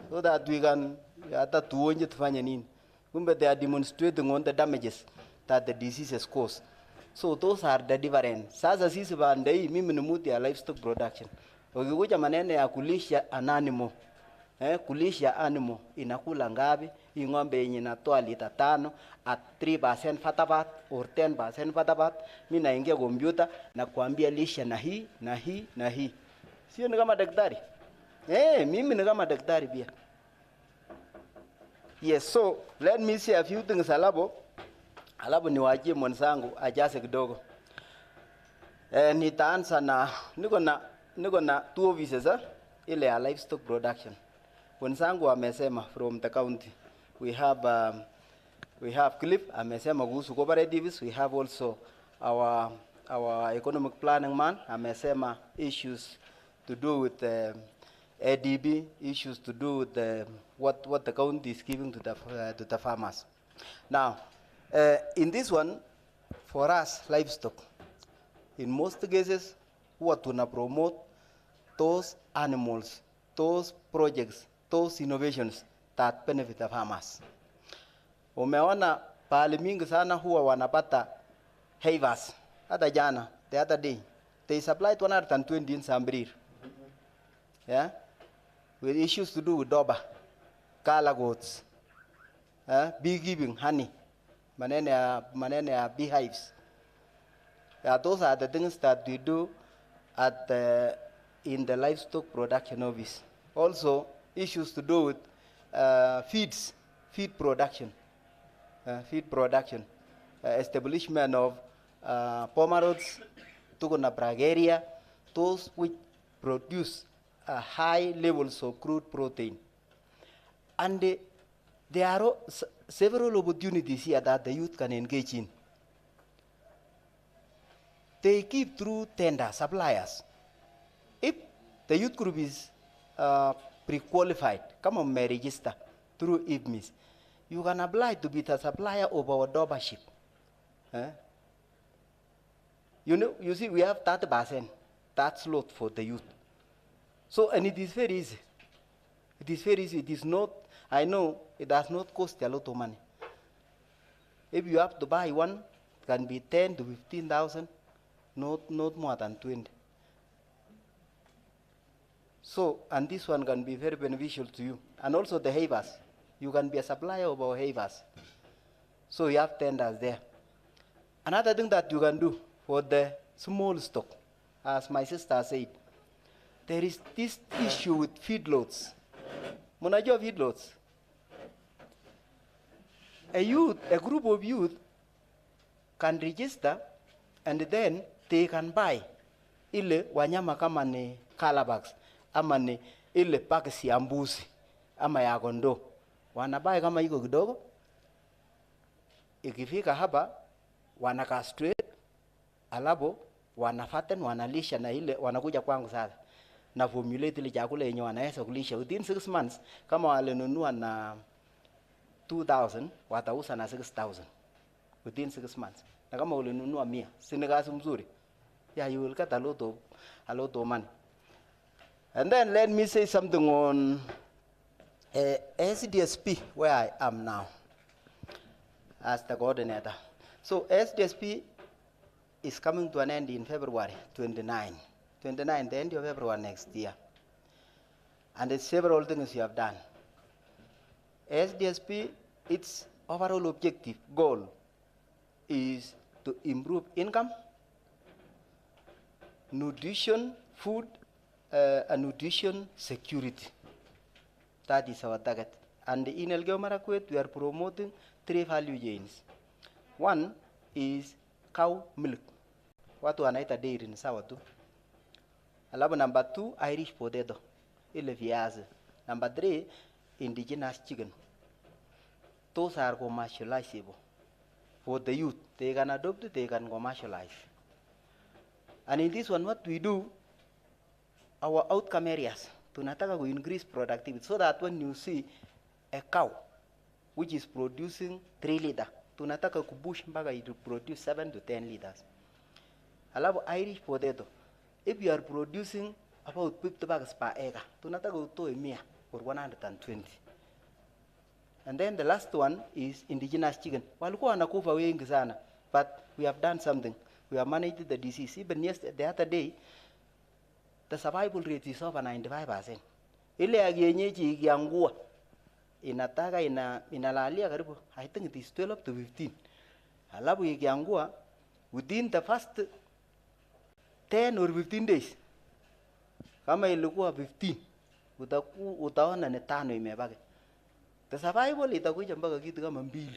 so that we can hata tuonje tufanye nini. Kumbe they are demonstrating on the damages that the diseases cause. So those are the different. Sasa sisi bande hii mimi ni mtu ya livestock production. Ukikuja maneno ya kulisha an animal, kulisha animal inakula ngapi? Hii ng'ombe yenye inatoa lita 5 at 3% fat fat or 10% fat fat, mimi naingia computer na kuambia lisha na hii na hii na hii. Sio ni kama daktari? Mimi ni kama daktari pia. Yes, so let me say a few things alapo niwaachie mwenzangu ajaze kidogo. Nitaanza na niko na 2 offices ile ya livestock production. Mwenzangu amesema from the county. We have Cliff amesema kuhusu cooperatives. We have also our economic planning man amesema issues to do with ADB, issues to do with what the county is giving to the farmers. Now, in this one, for us livestock, in most cases, what tuna promote those animals, those projects, those innovations that benefit the farmers. Umeona pahali mingi sana huwa wanapata havers. Hata jana, the other day, they supplied 120 in Sambrir. Yeah? With issues to do with doba, kala goats, beekeeping, honey, manene ya beehives. Yeah, those are the things that we do at in the livestock production office. Also, issues to do with feed production, establishment of pomerods, Tuguna bragaria, those which produce high levels of crude protein. And there are several opportunities here that the youth can engage in. They keep through tender suppliers. If the youth group is pre-qualified, come on, may register through IPMIS, you can apply to be the supplier of our Doba ship. You know, you see, we have 30% tax load for the youth. So, and it is very easy. It is very easy. It is not, I know, it does not cost a lot of money. If you have to buy one, it can be 10 to 15,000, not more than 20. So, and this one can be very beneficial to you. And also the havers. You can be a supplier of our havers. So you have tenders there. Another thing that you can do for the small stock, as my sister said, there is this issue with feedlots. Munajua feedlots. A group of youth can register and then they can buy ile wanyama kama ni calabash, ama ni ile pakisi ya mbuzi, ama ya kondoo. Wanabai kama iko kidogo, ikifika hapa wana castrate, alafu wanafaten, wanalisha na ile wanakuja kwangu sasa na formulate ile chakula yenye wanaweza kulisha within 6 months. Kama walinunua na 2,000 watauza na 6,000 within 6 months. Na kama ulinunua 100, si ni kazi mzuri? Yeah, you will get a lot of money. And then let me say something on SDSP, where I am now as the coordinator. So SDSP is coming to an end in February 29, the end of February next year. And there's several things you have done. SDSP, its overall objective goal is to improve income, nutrition, food, and nutrition security. That is our target. And in Elgeyo Marakwet, we are promoting 3 value chains. One is cow milk. Watu wanaita dairy ni sawa tu. Alafu number 2, Irish potato, ile viazi. Number 3, indigenous chicken. Those are commercializable. For the youth, they can adopt it, they can commercialize. And in this one, what we do, our outcome areas, tunataka to increase productivity so that when you see a cow which is producing 3 liters, tunataka kupush mpaka it produce 7 to 10 liters. Alafu Irish potato, if you are producing about 50 bags per acre, tunataka utoe 100 or 120. And then the last one is indigenous chicken. Walikuwa wanakufa wengi sana, but we have done something. We have managed the disease. Even yesterday, the other day, the survival rate is over 95%. Ile ya kienyeji ikiangua, inataka inalalia karibu, I think it is 12 to 15. Alafu ikiangua, within the first 10 or 15 days, kama ilikuwa 15, utaona ni 5 imebaki. The survival itakuja mpaka kitu kama 2.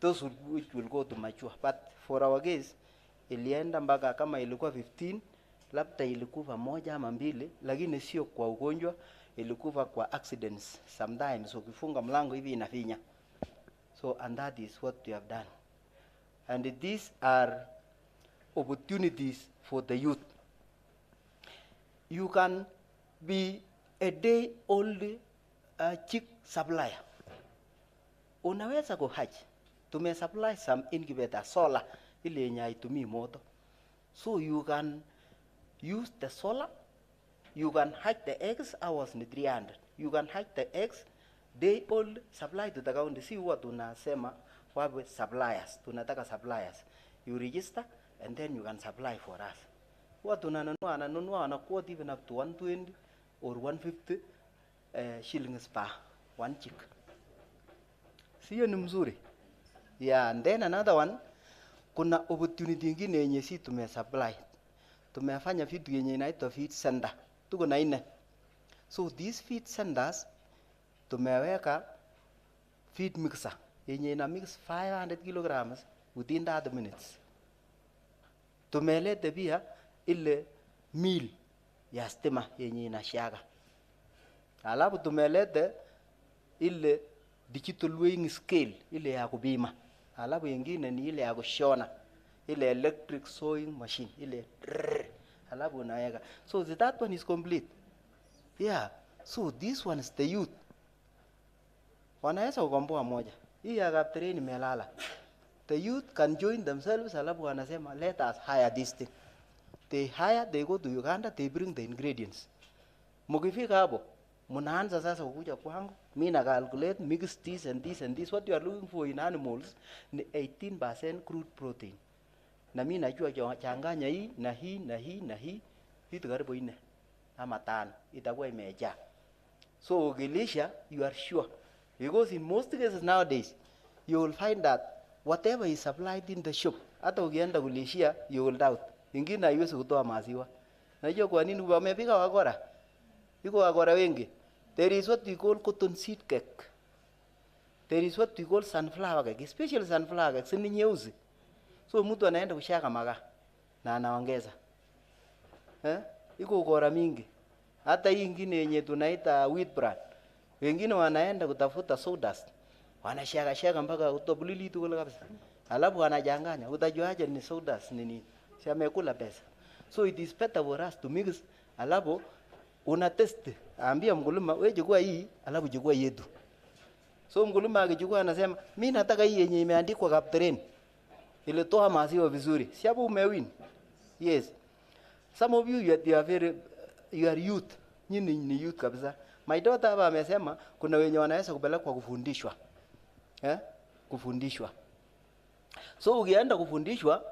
Those which will go to mature. But for our case, ilienda mpaka kama ilikuwa 15, labda ilikufa 1 ama 2, lakini sio kwa ugonjwa, ilikufa kwa accidents. Sometimes ukifunga mlango hivi inafinya. So, and that is what we have done. And these are opportunities for the youth. You can be a day old chick supplier. Unaweza kuhaji. Tumesupply some incubator solar ile yenye haitumii moto. So you can use the solar, you can hatch the eggs hours ni 300. You can hatch the eggs day old, supply to the county. See what tunasema wawe suppliers, tunataka suppliers. You register and then you can supply for us. Watu wananunua quote even up to 120 or 150 shillings per one chick. Sio ni mzuri? Yeah, and then another one, kuna opportunity nyingine yenye si tumesupply. Tumefanya vitu yenye inaitwa feed center. Tuko na 4. So these feed centers tumeweka feed mixer yenye ina mix 500 kilograms within 30 minutes. Tumelete pia ile mill ya stima yenye inashaga. Alafu tumelete ile digital weighing scale ile ya kupima. Alafu nyingine ni ile ya kushona, ile electric sewing machine ile. Alafu unaweka. So that one is complete. Yeah. So this one is the youth. Wanaweza kukomboa moja. Hii ya kapteni imelala. The youth can join themselves, alafu wanasema let us hire this thing. They hire, they go to Uganda, they bring the ingredients. Mukifika hapo, mnaanza sasa kukuja kwangu, mimi na calculate mix this and this and this. What you are looking for in animals ni 18% crude protein. Na mimi najua changanya hii na hii na hii na hii, vitu karibu 4 ama 5 itakuwa imejaa. So ukilisha, you are sure. Because in most cases nowadays, you will find that whatever is supplied in the shop, hata ukienda kulishia, you will doubt. Ingine haiwezi kutoa maziwa. Najua kwa nini wamepika wakora? Iko wakora wengi. There is what we call cotton seed cake. There is what we call sunflower cake, especially sunflower cake, si nyeusi. So mtu anaenda kushaka makaa na anaongeza. Iko ukora mingi. Hata hii ingine yenye tunaita wheat bran. Wengine wanaenda kutafuta sawdust. Wanashaka mpaka utobulili tu kule kabisa. Alafu wanajanganya. Utajuaje ni sawdust nini? Si amekula pesa. So it is better for us to mix. Alafu una test. Ambia mkulima wewe chukua hii, alafu chukua yetu. So mkulima akichukua anasema mimi nataka hii yenye imeandikwa kapteni. Ile toa maziwa vizuri. Si hapo umewin. Yes. Some of you you are youth. Nyinyi ni youth kabisa. My daughter hapa amesema kuna wenye wanaweza kupelekwa kufundishwa. Kufundishwa. So ukienda kufundishwa,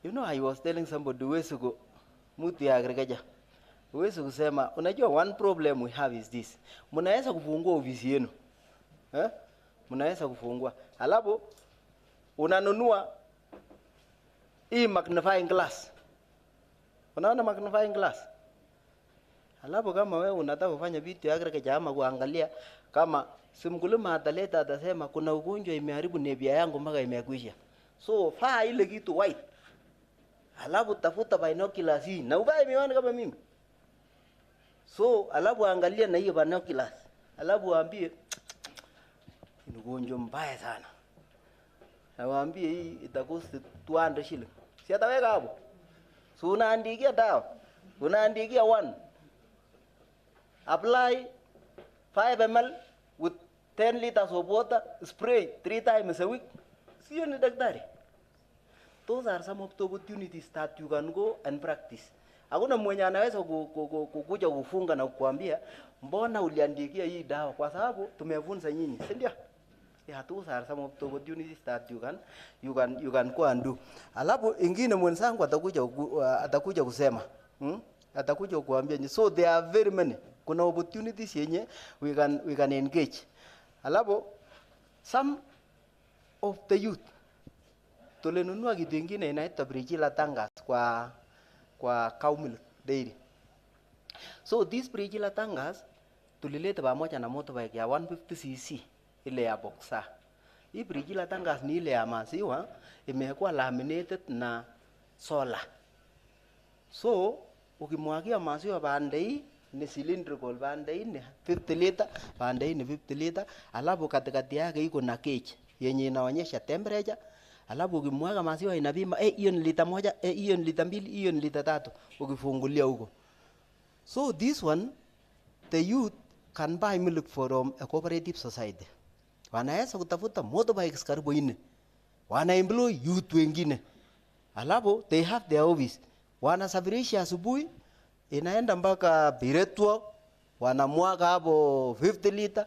you know I was telling somebody uwezi mtu ya agregaja. Uwezi kusema, unajua one problem we have is this. Mnaweza kufungua ofisi yenu. Mnaweza kufungua. Alafu unanunua hii magnifying glass. Unaona magnifying glass? Alafu kama wewe unataka kufanya vitu ya agriculture ama kuangalia kama si mkulima ataleta atasema kuna ugonjwa imeharibu nebia yangu mpaka imekwisha. So faa ile kitu white. Alafu tafuta binoculars hii na uvae miwani kama mimi. So alafu angalia na hiyo binoculars. Alafu waambie ni ugonjwa mbaya sana. Na waambie hii itakosti 200 shilling. Si ataweka hapo. So unaandikia dawa. Unaandikia 1. Apply 5 ml with 10 liters of water, spray 3 times a week. Sio ni daktari. Those are some of the opportunities that you can go and practice. Hakuna mwenye anaweza kukuja kufunga na kukuambia mbona uliandikia hii dawa kwa sababu tumefunza nyinyi, si ndio? Yeah, those are some of the opportunities that you can go and do. Alafu ingine mwenzangu atakuja kusema, atakuja kukuambia. So there are very many. Kuna opportunities yenye we can engage. Alafu some of the youth tulinunua kitu kingine inaitwa Brigila Tangas kwa cow milk dairy. So this Brigila Tangas tulileta pamoja na motorbike ya 150cc ile ya boxer. Hii Brigila Tangas ni ile ya maziwa imekuwa laminated na solar. So ukimwagia maziwa pande hii ni cylindrical, pande hii ni 50 liter, pande hii ni 50 liter, alafu katikati yake iko na cage yenye inaonyesha temperature. Alafu ukimwaga maziwa inapima hiyo ni lita 1, hiyo ni lita 2, hiyo ni lita 3 ukifungulia huko. So this one the youth can buy milk from a cooperative society. Wanaweza kutafuta motorbikes karibu 4. Wana employ youth wengine. Alafu they have their office. Wanasafirisha asubuhi inaenda mpaka Biretwa, wanamwaga hapo 50 liter,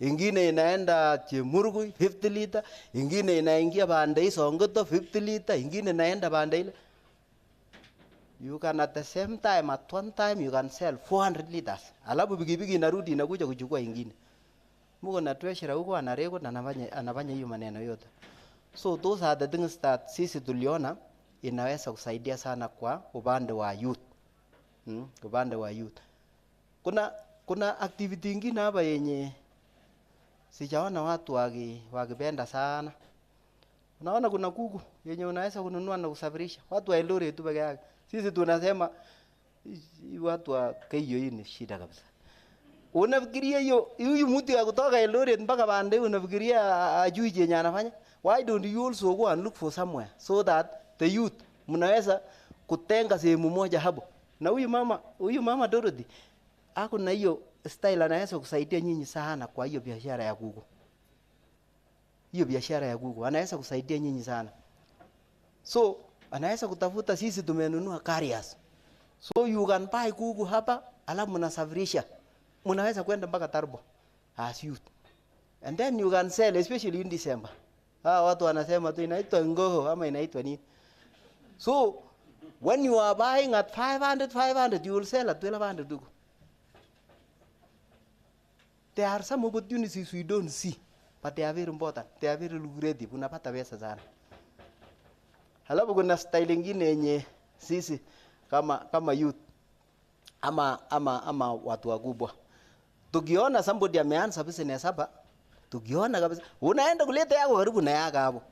ingine inaenda Chemurugui 50 liter, ingine inaingia Bandei Songoto 50 liter, ingine inaenda Bandei. You can at the same time, at one time, you can sell 400 liters. Alafu pikipiki inarudi inakuja kuchukua ingine. Muko na treasurer huko anareko na anafanya hiyo maneno yote. So those are the things that sisi tuliona inaweza kusaidia sana kwa upande wa youth. Upande wa youth. Kuna activity ingine hapa yenye sijaona watu wakipenda sana. Unaona kuna kuku yenye unaweza kununua na kusafirisha. Watu wa Eldoret tu peke yake. Sisi tunasema watu wa Keio hii ni shida kabisa. Unafikiria hiyo huyu mtu ya kutoka Eldoret mpaka Bandei unafikiria ajui chenye anafanya? Why don't you also go and look for somewhere so that the youth mnaweza kutenga sehemu moja hapo. Na huyu mama Dorothy ako na hiyo style anaweza kusaidia nyinyi sana kwa hiyo biashara ya kuku. Hiyo biashara ya kuku anaweza kusaidia nyinyi sana. So anaweza kutafuta, sisi tumenunua carriers. So you can buy kuku hapa alafu mnasafirisha. Mnaweza kwenda mpaka Tarbo as youth. And then you can sell especially in December. Watu wanasema tu inaitwa ngoho ama inaitwa nini. So when you are buying at 500 you will sell at 1200. There are some opportunities we don't see, but they are very important. They are very lucrative. Unapata pesa sana. Halafu kuna style ingine yenye sisi kama youth ama watu wakubwa. Tukiona somebody ameanza business hapa, tukiona kabisa unaenda kuleta yako karibu na yako hapo.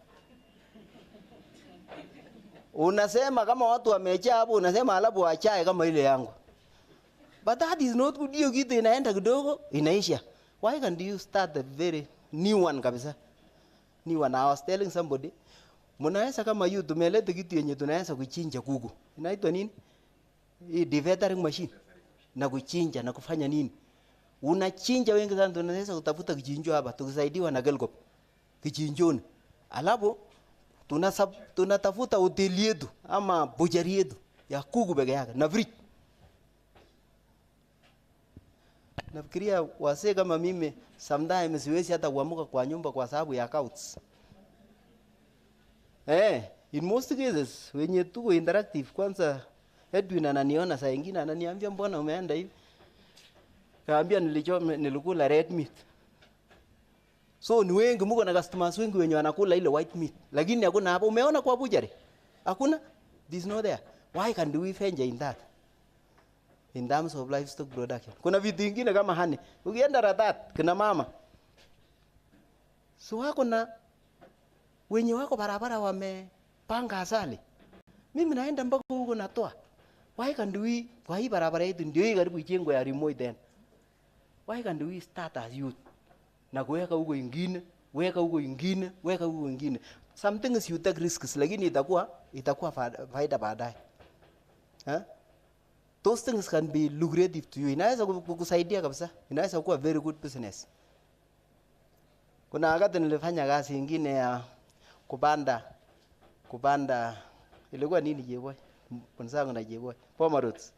Unasema kama watu wamejaa hapo, unasema alabu achae kama ile yangu. But that is not good. Hiyo kitu inaenda kidogo inaisha. Why can't you start a very new one kabisa? New one. I was telling somebody, mnaweza kama youth tumeleta kitu yenye tunaweza kuchinja kuku. Inaitwa nini? Hii devastating machine. Na kuchinja na kufanya nini? Unachinja wengi sana, tunaweza kutafuta kichinjo hapa tukisaidiwa na Gelgop. Kichinjoni. Alafu tunatafuta hoteli yetu ama butchery yetu ya kuku peke yake na fridge. Nafikiria wase kama mimi sometimes siwezi hata kuamuka kwa nyumba kwa sababu ya accounts. In most cases wenye tuko interactive, kwanza Edwin ananiona saa nyingine ananiambia mbona umeenda hivi? Kaambia nilikula red meat. So ni wengi mko na customers wengi wenye wanakula ile white meat. Lakini hakuna hapo, umeona kwa butchery? Hakuna. This no there. Why can't we venture in that? In terms of livestock production. Kuna vitu vingine kama honey. Ukienda Ratat kina mama. So wako na wenye wako barabara wamepanga asali. Mimi naenda mpaka huko natoa. Why can't we kwa hii barabara yetu ndio hii karibu ijengwe ya remote then? Why can't we start as youth? Na kuweka huko ingine, weka huko ingine, weka huko ingine. Some things you take risks, lakini itakuwa faida baadaye. Those things can be lucrative to you. Inaweza kukusaidia kabisa. Inaweza kuwa very good business. Kuna wakati nilifanya kazi ingine ya kupanda ilikuwa nini jeboy? Mwanangu na jeboy. Pomerods.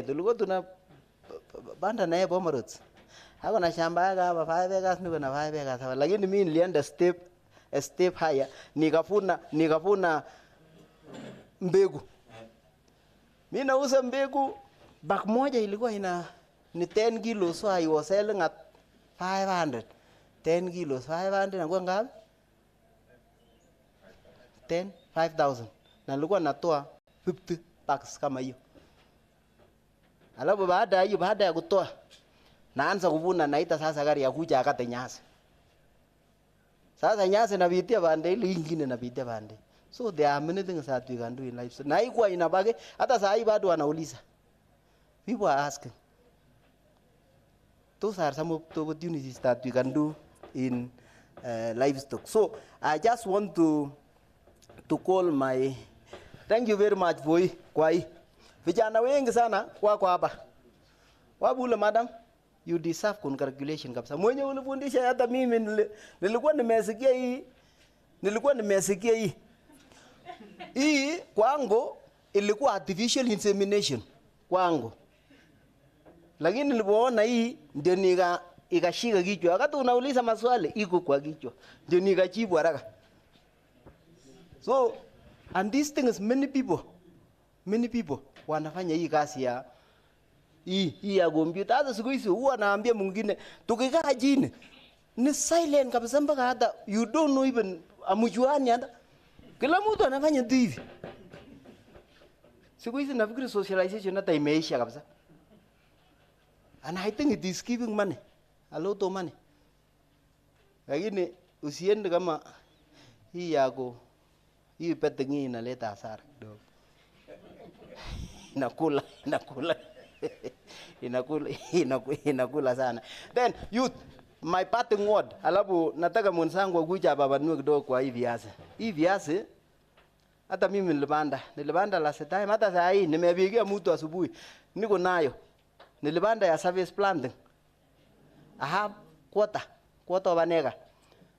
Tulikuwa tuna banda na pomerods. Hako na shamba yake hapa 5 acres, niko na 5 acres hapa. Lakini mimi nilienda step higher, nikavuna mbegu. Mimi nauza mbegu, bag moja ilikuwa ni 10 kilos, so I was selling at 500. 10 kilos 500 na kwa ngapi? 5,000. Na nilikuwa natoa 50 packs kama hiyo. Alafu baada ya kutoa naanza kuvuna, naita sasa gari ya kuja akate nyasi. Sasa nyasi napitia pande ile ingine napitia pande. So there are many things that we can do in life. Na haikuwa inabaki, hata saa hii bado wanauliza. People are asking. Those are some of the opportunities that we can do in livestock. So I just want to call my, thank you very much for kwa hii. Vijana wengi sana wako hapa. Wabule madam, you deserve congratulations kabisa. Mwenye ulifundisha hata mimi nilikuwa nimesikia hii. Hii kwangu ilikuwa artificial insemination kwangu. Lakini nilipoona hii ndio ikashika kichwa. Wakati unauliza maswali iko kwa kichwa. Ndio nikajibu haraka. So, and these things many people wanafanya hii kazi ya hii ya kompyuta. Hata siku hizi huwa naambia mwingine tukikaa chini ni silent kabisa mpaka hata you don't know even amujuani hata. Kila mtu anafanya tu hivi. Siku hizi nafikiri socialization hata imeisha kabisa. And I think it is giving money. A lot of money. Lakini usiende kama hii yako hii pete ngine inaleta hasara kidogo. Inakula sana. Then youth, my parting word, alafu nataka mwenzangu akuja hapa kidogo kwa hii viazi. Hii viazi hata mimi nilipanda last time, hata saa hii nimepigia mtu asubuhi niko nayo. Nilipanda ya service planting. I have quarter of an acre.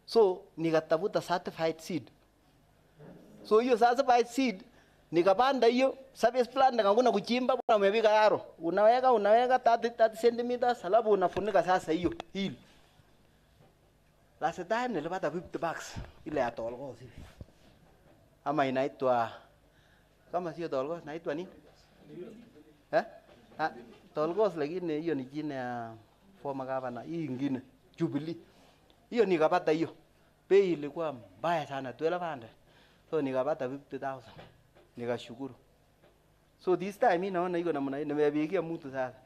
So nikatafuta certified seed. So hiyo certified seed nikapanda hiyo service planting, hakuna kuchimba, bwana umepiga yaro. Unaweka 30 centimeters, alafu unafunika sasa hiyo hili. Last time nilipata 50 bucks ile ya tolgos hivi. Ama inaitwa kama sio tolgos inaitwa nini? Tolgos lakini hiyo ni jina ya former governor, hii nyingine Jubilee. Hiyo nikapata hiyo. Bei ilikuwa mbaya sana 1200. So nikapata 50,000. Nikashukuru. So this time mimi naona iko namna hii, nimepigia mtu sasa.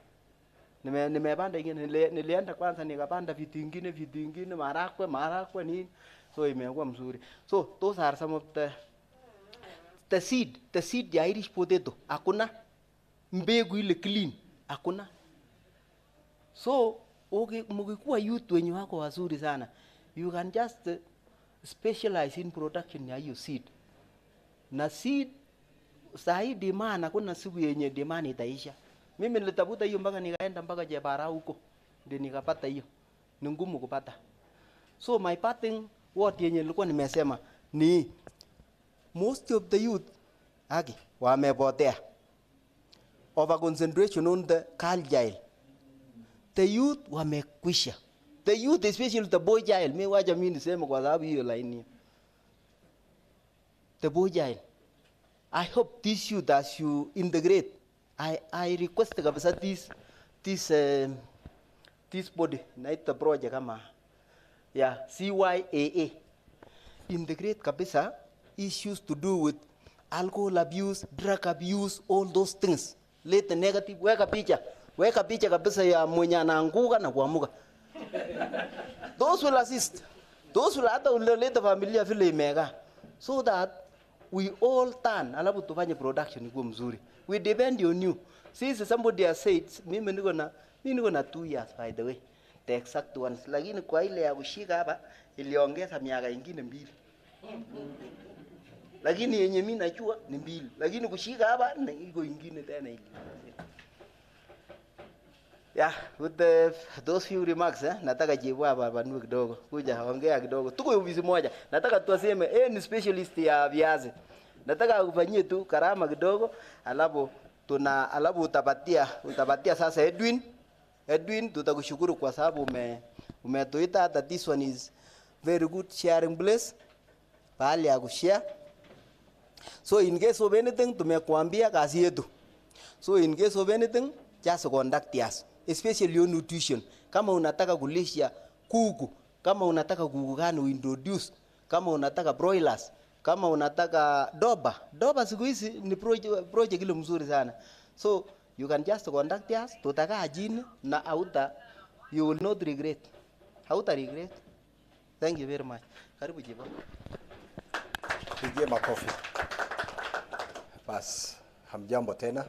Nimepanda ingine, nilienda kwanza nikapanda vitu vingine marakwe nini. So imekuwa mzuri. So those are some of the seed ya Irish potato. Hakuna mbegu ile clean. Hakuna. So mkikuwa youth wenye wako wazuri sana, you can just specialize in production ya hiyo seed. Na seed sahi demand, hakuna siku yenye demand itaisha. Mimi nilitafuta hiyo mpaka nikaenda mpaka Jebara huko ndio nikapata hiyo. Ni ngumu kupata. So my parting word yenye nilikuwa nimesema ni most of the youth wamepotea. Over concentration on the girl child. The youth wamekwisha. The youth, especially the boy child, mimi wacha mimi niseme kwa sababu hiyo line. The boy child. I hope this youth as you integrate, I request kabisa this body night the project kama CYAA integrate kabisa issues to do with alcohol abuse, drug abuse, all those things. Let the negative weka picha kabisa ya mwenye anaanguka na kuamuka. Those will assist. Those will hata ulete familia vile imeka. So that we all turn, alafu tufanye production ikuwe mzuri. We depend on you. Since somebody has said, mimi niko na 2 years by the way. The exact ones. Lakini kwa ile ya kushika hapa iliongeza miaka ingine 2. Lakini yenye mimi najua ni 2. Lakini kushika hapa iko ingine tena ile. Yeah, with those few remarks, nataka jibu hapa kidogo. Kuja ongea kidogo. Tuko ofisi moja. Nataka tuaseme ni specialist ya viazi. Nataka ufanyie tu karama kidogo, alafu utapatia sasa Edwin tutakushukuru kwa sababu umetuita hata this one is very good sharing place. Pahali ya kushare. So in case of anything tumekuambia kazi yetu. So in case of anything just contact us. Especially on nutrition. Kama unataka kulisha kuku, kama unataka kuku gani uintroduce, kama unataka broilers, kama unataka doba siku hizi ni project ile mzuri sana. So you can just contact us, tutakaa chini na you will not regret. Hauta regret. Thank you very much. Karibu jibu. Pigie makofi. Bas, hamjambo tena.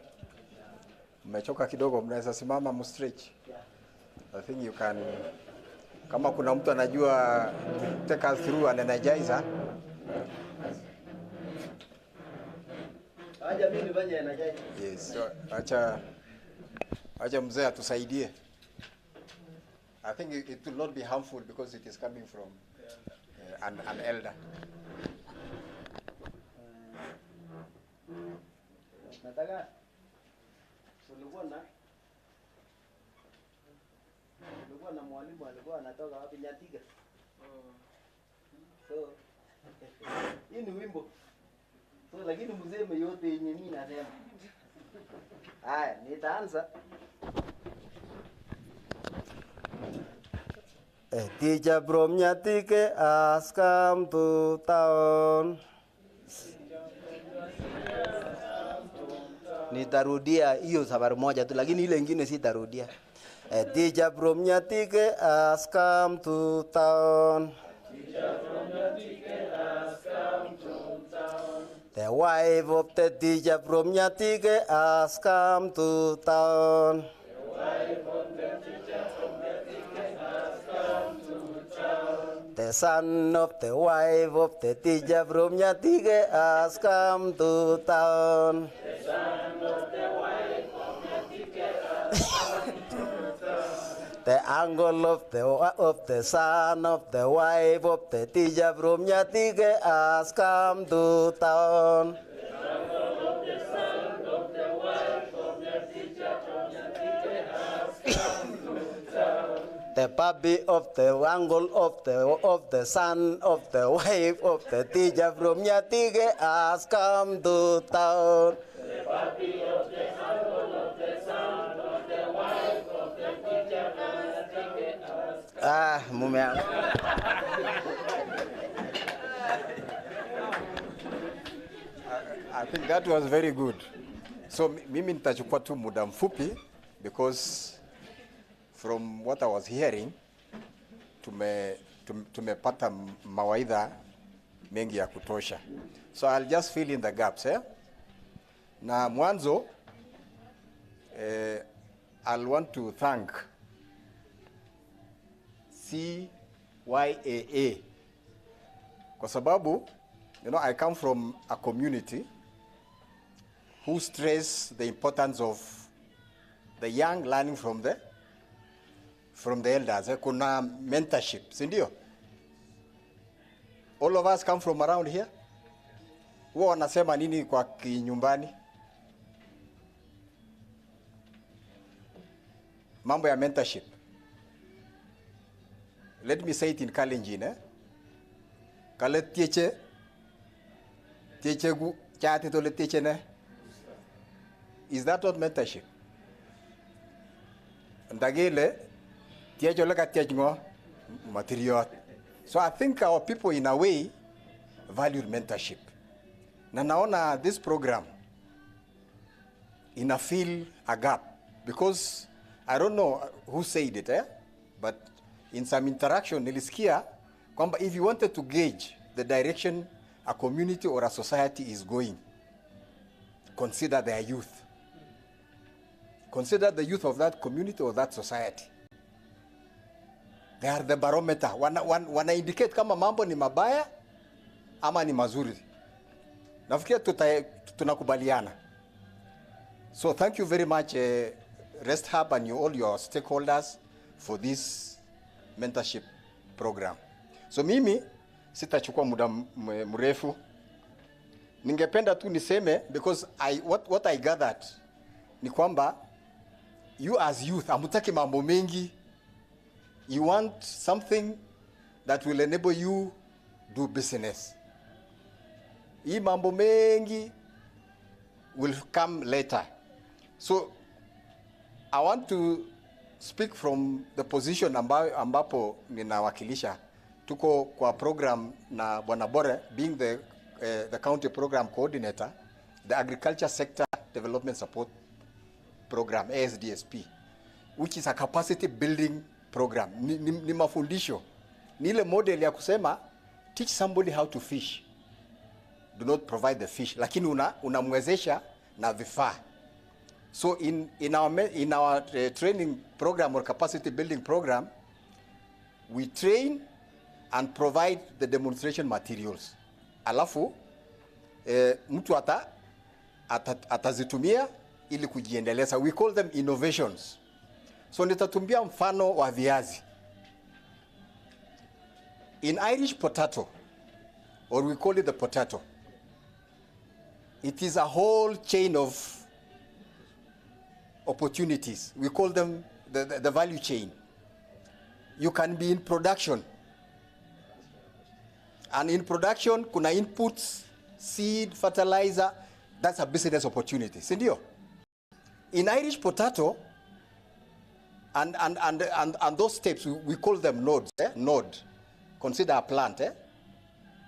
Mmechoka kidogo, mnaweza simama mstretch. I think you can, kama kuna mtu anajua take us through an energizer. Acha mimi nifanye energizer. Yes, so, acha mzee atusaidie. I think it will not be harmful because it is coming from an elder. Nataka ulikuwa tulikuwa na mwalimu alikuwa anatoka wapi Nyatiga. So hii ni wimbo. So lakini mseme yote yenye mimi nasema. Haya, nitaanza. A teacher from Nyatike has come to town. Nitarudia hiyo safari moja tu, lakini ile nyingine sitarudia. A teacher from Nyatike has come to town. The wife of the teacher from Nyatike has come to town. The son of the wife of the teacher from Nyatike has come to town. The uncle of the son of the wife of the teacher from Nyatike has come to town. The puppy of the uncle of the son of the wife of the teacher from Nyatike has come to town. The puppy of the uncle of the son of the wife of the teacher from Nyatike has come. Mume. I think that was very good. So mimi nitachukua tu muda mfupi because from what I was hearing tumepata mawaidha mengi ya kutosha. So I'll just fill in the gaps, eh? Na mwanzo I'll want to thank CYAA kwa sababu I come from a community who stress the importance of the young learning from the elders. Kuna mentorship, si ndio? All of us come from around here. Huwa wanasema nini kwa kinyumbani? Mambo ya mentorship. Let me say it in Kalenjin, eh? Kale tieche gu chate to le tieche ne. Is that what mentorship? Ndagele tieche le ka tieche ngo material. So I think our people in a way value mentorship. Na naona this program ina fill a gap because I don't know who said it, eh? But in some interaction nilisikia kwamba if you wanted to gauge the direction a community or a society is going, consider their youth. Consider the youth of that community or that society. They are the barometer. Wana indicate kama mambo ni mabaya ama ni mazuri. Nafikiri tunakubaliana. So thank you very much Rest Hub and all your stakeholders for this mentorship program. So mimi sitachukua muda mrefu. Ningependa tu niseme because what I gathered ni kwamba you as youth hamutaki mambo mengi. You want something that will enable you do business. Hii mambo mengi will come later. So I want to speak from the position ambapo ninawakilisha. Tuko kwa program na Bwana Bore being the county program coordinator, the agriculture sector development support program ASDSP, which is a capacity building program. Ni mafundisho. Ni ile model ya kusema teach somebody how to fish. Do not provide the fish, lakini unamwezesha na vifaa. So in our training program or capacity building program, we train and provide the demonstration materials. Alafu mtu atazitumia ili kujiendeleza. We call them innovations. So nitatumbia mfano wa viazi. In Irish potato, or we call it the potato, it is a whole chain of opportunities. We call them the value chain. you can be in production. And in production, kuna inputs, seed, fertilizer, that's a business opportunity. Sindio? In Irish potato, and those steps, we call them nodes. Node. Consider a plant.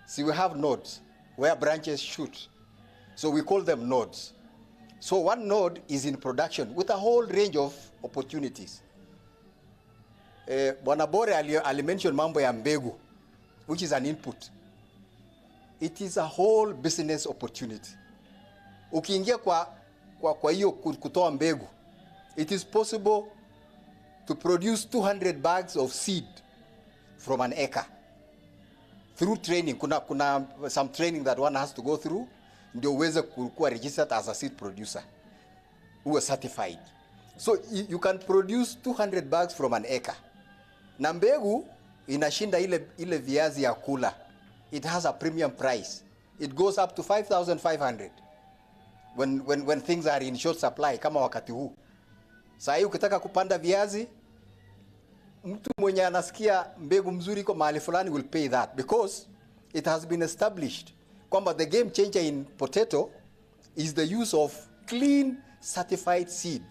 See, we have nodes where branches shoot. So we call them nodes. So one node is in production with a whole range of opportunities. Bwana Bore alimention mambo ya mbegu, which is an input. It is a whole business opportunity. Ukiingia kwa hiyo kutoa mbegu, it is possible to produce 200 bags of seed from an acre through training. Kuna some training that one has to go through ndio uweze kuwa registered as a seed producer who is certified. So you can produce 200 bags from an acre. Na mbegu inashinda ile viazi ya kula. It has a premium price. It goes up to 5,500 when things are in short supply kama wakati huu. Sasa hii ukitaka kupanda viazi, mtu mwenye anasikia mbegu mzuri iko mahali fulani will pay that, because it has been established kwamba the game changer in potato is the use of clean certified seed.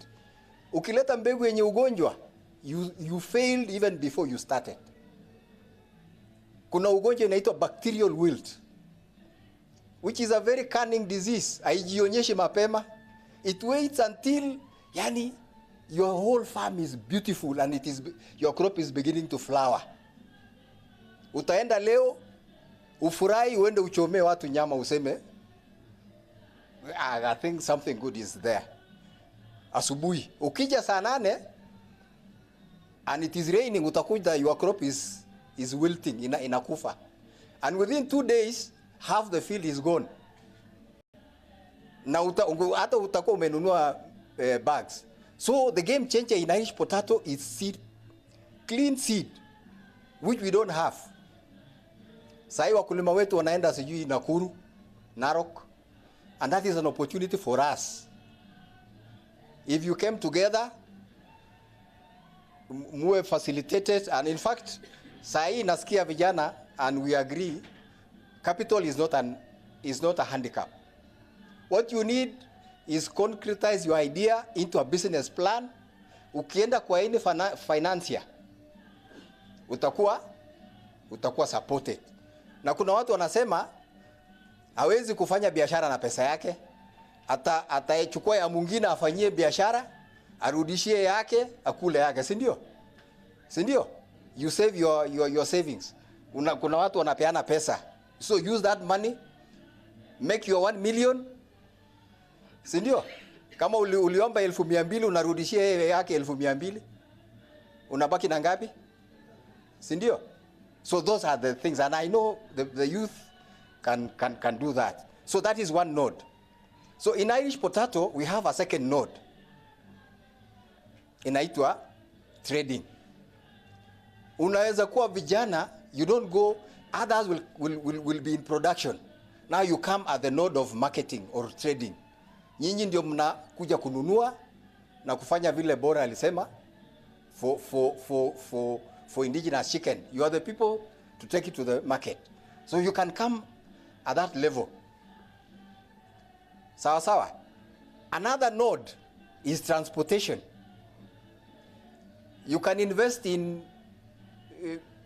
Ukileta mbegu yenye ugonjwa, you failed even before you started. Kuna ugonjwa inaitwa bacterial wilt, which is a very cunning disease. Haijionyeshi mapema. It waits until your whole farm is beautiful and your crop is beginning to flower. Utaenda leo ufurahi, uende uchomee watu nyama, useme I think something good is there. Asubuhi ukija saa 8 and it is raining, utakuja your crop is wilting, inakufa, and within 2 days half the field is gone. Na hata utakuwa umenunua bags. So the game changer in Irish potato is seed, clean seed, which we don't have. Sai wakulima wetu wanaenda sijui Nakuru, Narok, and that is an opportunity for us. If you came together, muwe facilitated, and in fact, sai nasikia vijana, and we agree, capital is not a handicap. What you need is concretize your idea into a business plan. Ukienda kwa any financier, utakuwa supported. Na kuna watu wanasema hawezi kufanya biashara na pesa yake, atachukua ya mwingine afanyie biashara, arudishie yake, akule yake, si ndio? You save your savings. Kuna watu wanapeana pesa, so use that money, make your 1 million, si ndio? Kama uliomba 200,000 unarudishia yake 200,000, unabaki na ngapi? Si ndio? So those are the things, and I know the youth can do that. So that is one node. So in Irish potato we have a second node, inaitwa trading. Unaweza kuwa vijana, you don't go, others will be in production. Now you come at the node of marketing or trading. Nyinyi ndio mnakuja kununua na kufanya vile Bora alisema for indigenous chicken. You are the people to take it to the market. So you can come at that level. Sawa. Another node is transportation. You can invest in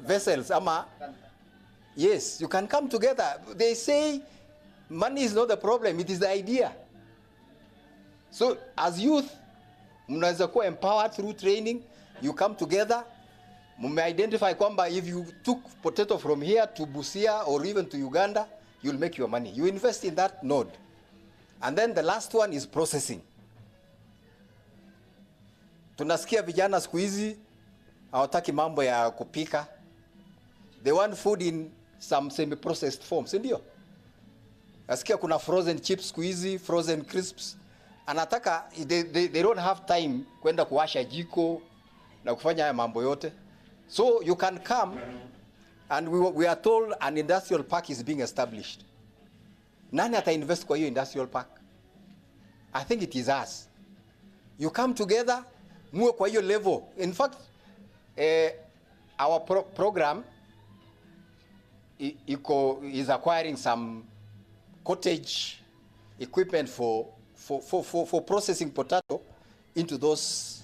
vessels, yes, you can come together. They say money is not the problem, it is the idea. So as youth, mnaweza kuwa empowered through training. You come together, identify kwamba if you took potato from here to Busia or even to Uganda, you'll make your money. You invest in that node. And then the last one is processing. Tunasikia vijana siku hizi hawataki mambo ya kupika. They want food in some semi-processed forms, ndio? Nasikia kuna frozen chips siku hizi, frozen crisps. Anataka, they don't have time kwenda kuwasha jiko na kufanya haya mambo yote. So you can come, and we are told an industrial park is being established. Nani ata invest kwa hiyo industrial park? I think it is us. You come together, muwe kwa hiyo level. In fact, our program is acquiring some cottage equipment for processing potato into those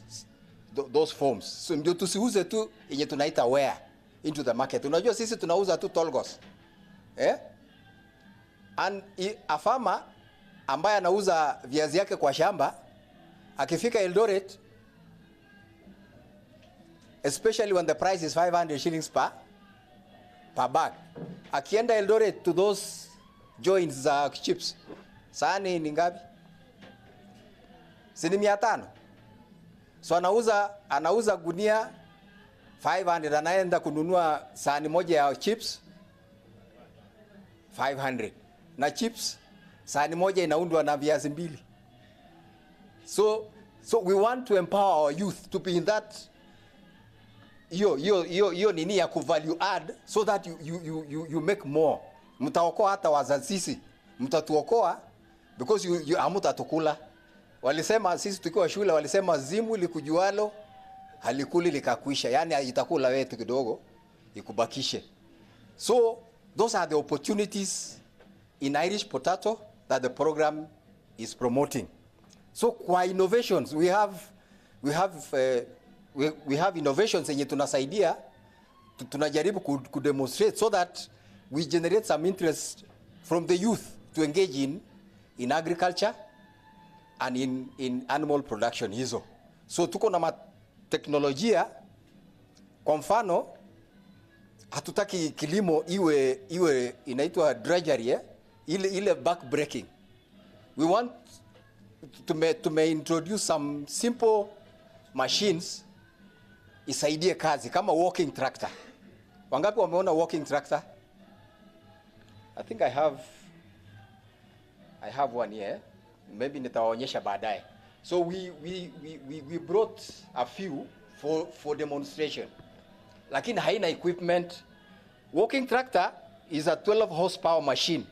forms. So ndio tusiuze tu yenye tunaita ware into the market. Unajua sisi tunauza tu tolgos. And a farmer ambaye anauza viazi yake kwa shamba akifika Eldoret, especially when the price is 500 shillings per bag, akienda Eldoret to those joints za chips, sahani ni ngapi? Si ni 500. So anauza gunia 500, anaenda kununua sahani moja ya chips 500, na chips sahani moja inaundwa na viazi mbili. So we want to empower our youth to be in that hiyo nini ya ku value add, so that you make more. Mtaokoa hata wazazi, mtatuokoa because you hamutatukula. Walisema sisi tukiwa shule, walisema zimu likujualo halikuli likakwisha, yani itakula wewe kidogo ikubakishe. So those are the opportunities in Irish potato that the program is promoting. So kwa innovations we have innovations yenye tunasaidia, tunajaribu ku demonstrate so that we generate some interest from the youth to engage in agriculture and in animal production hizo. So tuko na teknolojia, kwa mfano hatutaki kilimo iwe inaitwa drudgery, ile back breaking. We want to introduce some simple machines isaidie kazi kama walking tractor. Wangapi wameona walking tractor? I think I have one here. Maybe nitawaonyesha baadaye. So we brought a few for demonstration. Lakini haina equipment. Walking tractor is a 12 horsepower machine.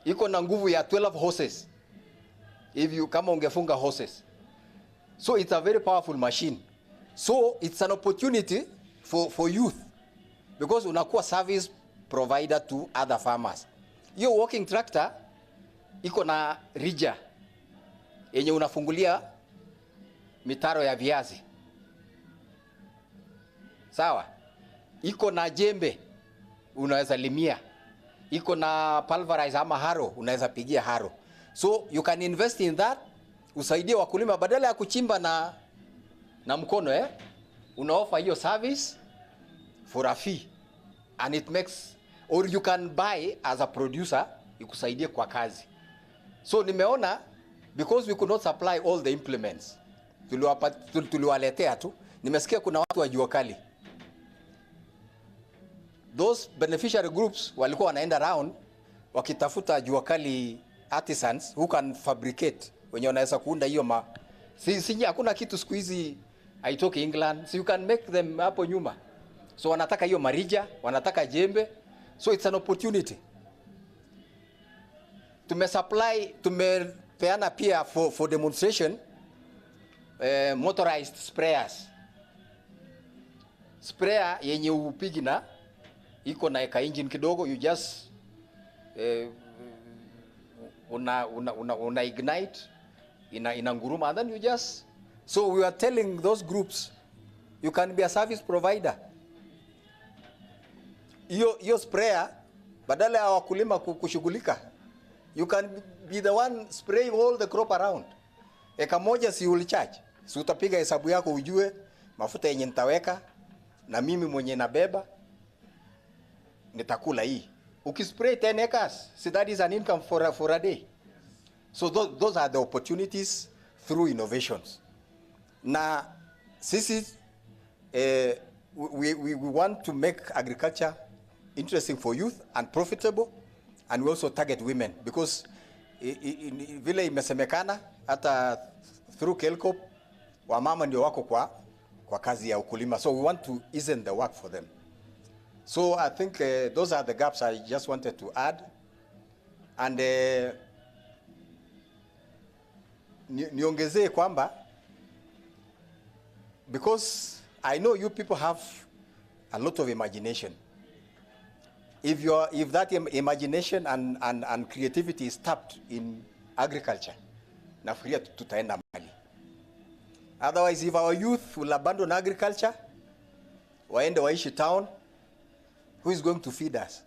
Iko na nguvu ya 12 horses. Kama ungefunga horses. So it's a very powerful machine. So it's an opportunity for youth, because unakuwa service provider to other farmers. Hiyo walking tractor iko na rija yenye unafungulia mitaro ya viazi. Sawa? Iko na jembe unaweza limia. Iko na pulverizer ama haro unaweza pigia haro. So you can invest in that, usaidie wakulima badala ya kuchimba na mkono, unaoffer hiyo service for a fee, and it makes, or you can buy as a producer ikusaidie kwa kazi. So nimeona because we could not supply all the implements, tuliwaletea tu. Nimesikia kuna watu wa jua kali, those beneficiary groups walikuwa wanaenda around wakitafuta jua kali artisans who can fabricate, wenye wanaweza kuunda hiyo hakuna kitu siku hizi haitoki England, so you can make them hapo nyuma. So wanataka hiyo marija, wanataka jembe. So it's an opportunity. Tumepeana pia for demonstration motorized sprayers. Sprayer yenye upigi na iko na eka engine kidogo, you just una ignite ina nguruma, and then you just, so we are telling those groups you can be a service provider. Hiyo sprayer badala ya wakulima kushughulika, you can be the one spraying all the crop around. Eka moja si ulicharge, si utapiga hesabu yako ujue mafuta yenye nitaweka na mimi mwenye nabeba nitakula hii. Ukispray 10 acres, so that is an income for a day. So those are the opportunities through innovations. Na sisi we want to make agriculture interesting for youth and profitable, and we also target women, because vile imesemekana hata through Kelcop wamama ndio wako kwa kazi ya ukulima, so we want to ease the work for them. So I think those are the gaps I just wanted to add. And niongezee kwamba, because I know you people have a lot of imagination. If that imagination and creativity is tapped in agriculture, nafikiria tutaenda mbali. Otherwise, if our youth will abandon agriculture, waende waishi town, who is going to feed us?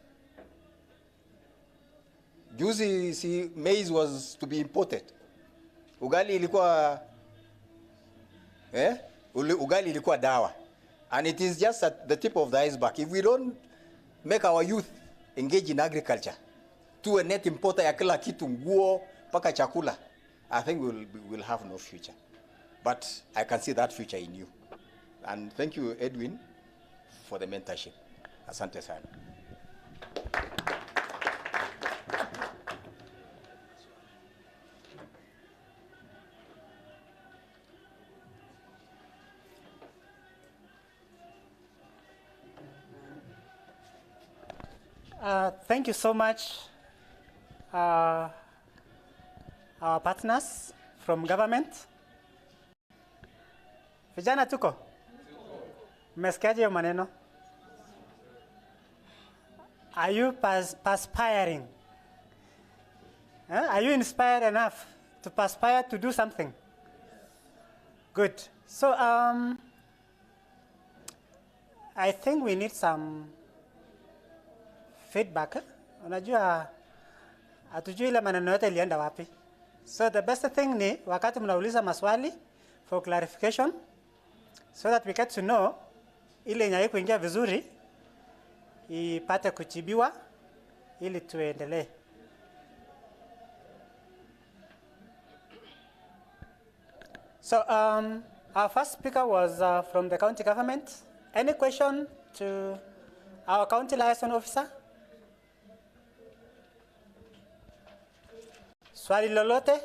Juzi, see, maize was to be imported. Ugali ilikuwa ugali ilikuwa dawa. And it is just at the tip of the iceberg. If we don't make our youth engage in agriculture, tuwe net importer ya kila kitu, nguo mpaka chakula, I think we'll have no future. But I can see that future in you. And thank you, Edwin, for the mentorship. Asante sana. Thank you so much, our partners from government. Vijana tuko? Mmesikiaje hiyo maneno? Are you perspiring? Are you inspired enough to perspire to do something? Good. So I think we need some feedback. Unajua hatujui ile maneno yote ilienda wapi. So the best thing ni wakati mnauliza maswali for clarification so that we get to know ile yenye haikuingia vizuri ipate kujibiwa ili tuendelee. So our first speaker was from the county government. Any question to our county liaison officer? Swali lolote?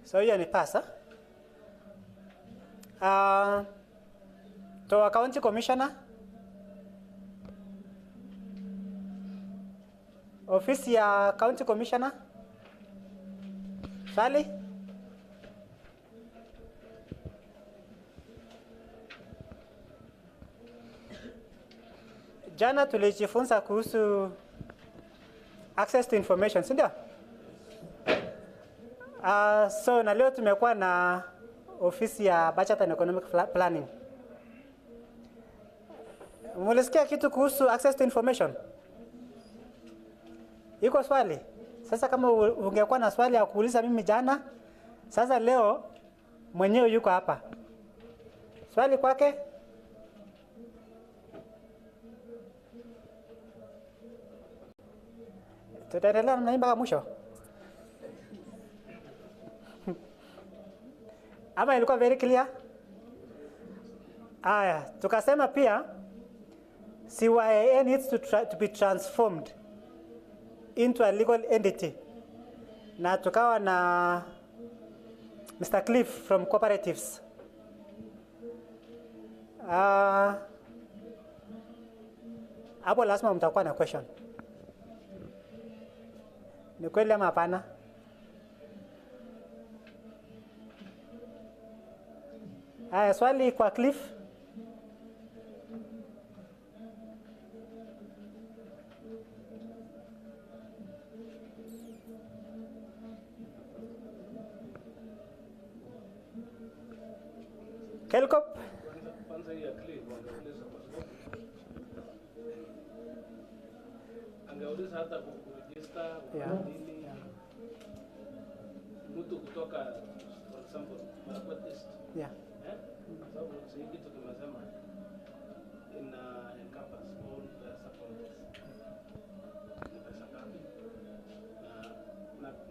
So hiyo ni pasa. To our county commissioner. Ofisi ya county commissioner. Swali? Jana tulijifunza kuhusu access to information, si ndio? So na leo tumekuwa na ofisi ya budget and economic planning. Mulisikia kitu kuhusu access to information? Iko swali? Sasa kama ungekuwa na swali ya kuuliza mimi jana, sasa leo mwenyewe yuko hapa. Swali kwake? Tutaendelea na mpaka mwisho. Ama ilikuwa very clear? Aya, tukasema pia CYAA needs to be transformed into a legal entity. Na tukawa na Mr. Cliff from cooperatives. Hapo lazima mtakuwa na question. Ni kweli ama hapana? Haya, swali kwa Cliff. Kelkop? Angeuliza hata kurejista mtu kutoka, for example, Marakwet East. Yeah. Sababu sisi kitu tumesema in campus all the supporters. Ni pesa ngapi?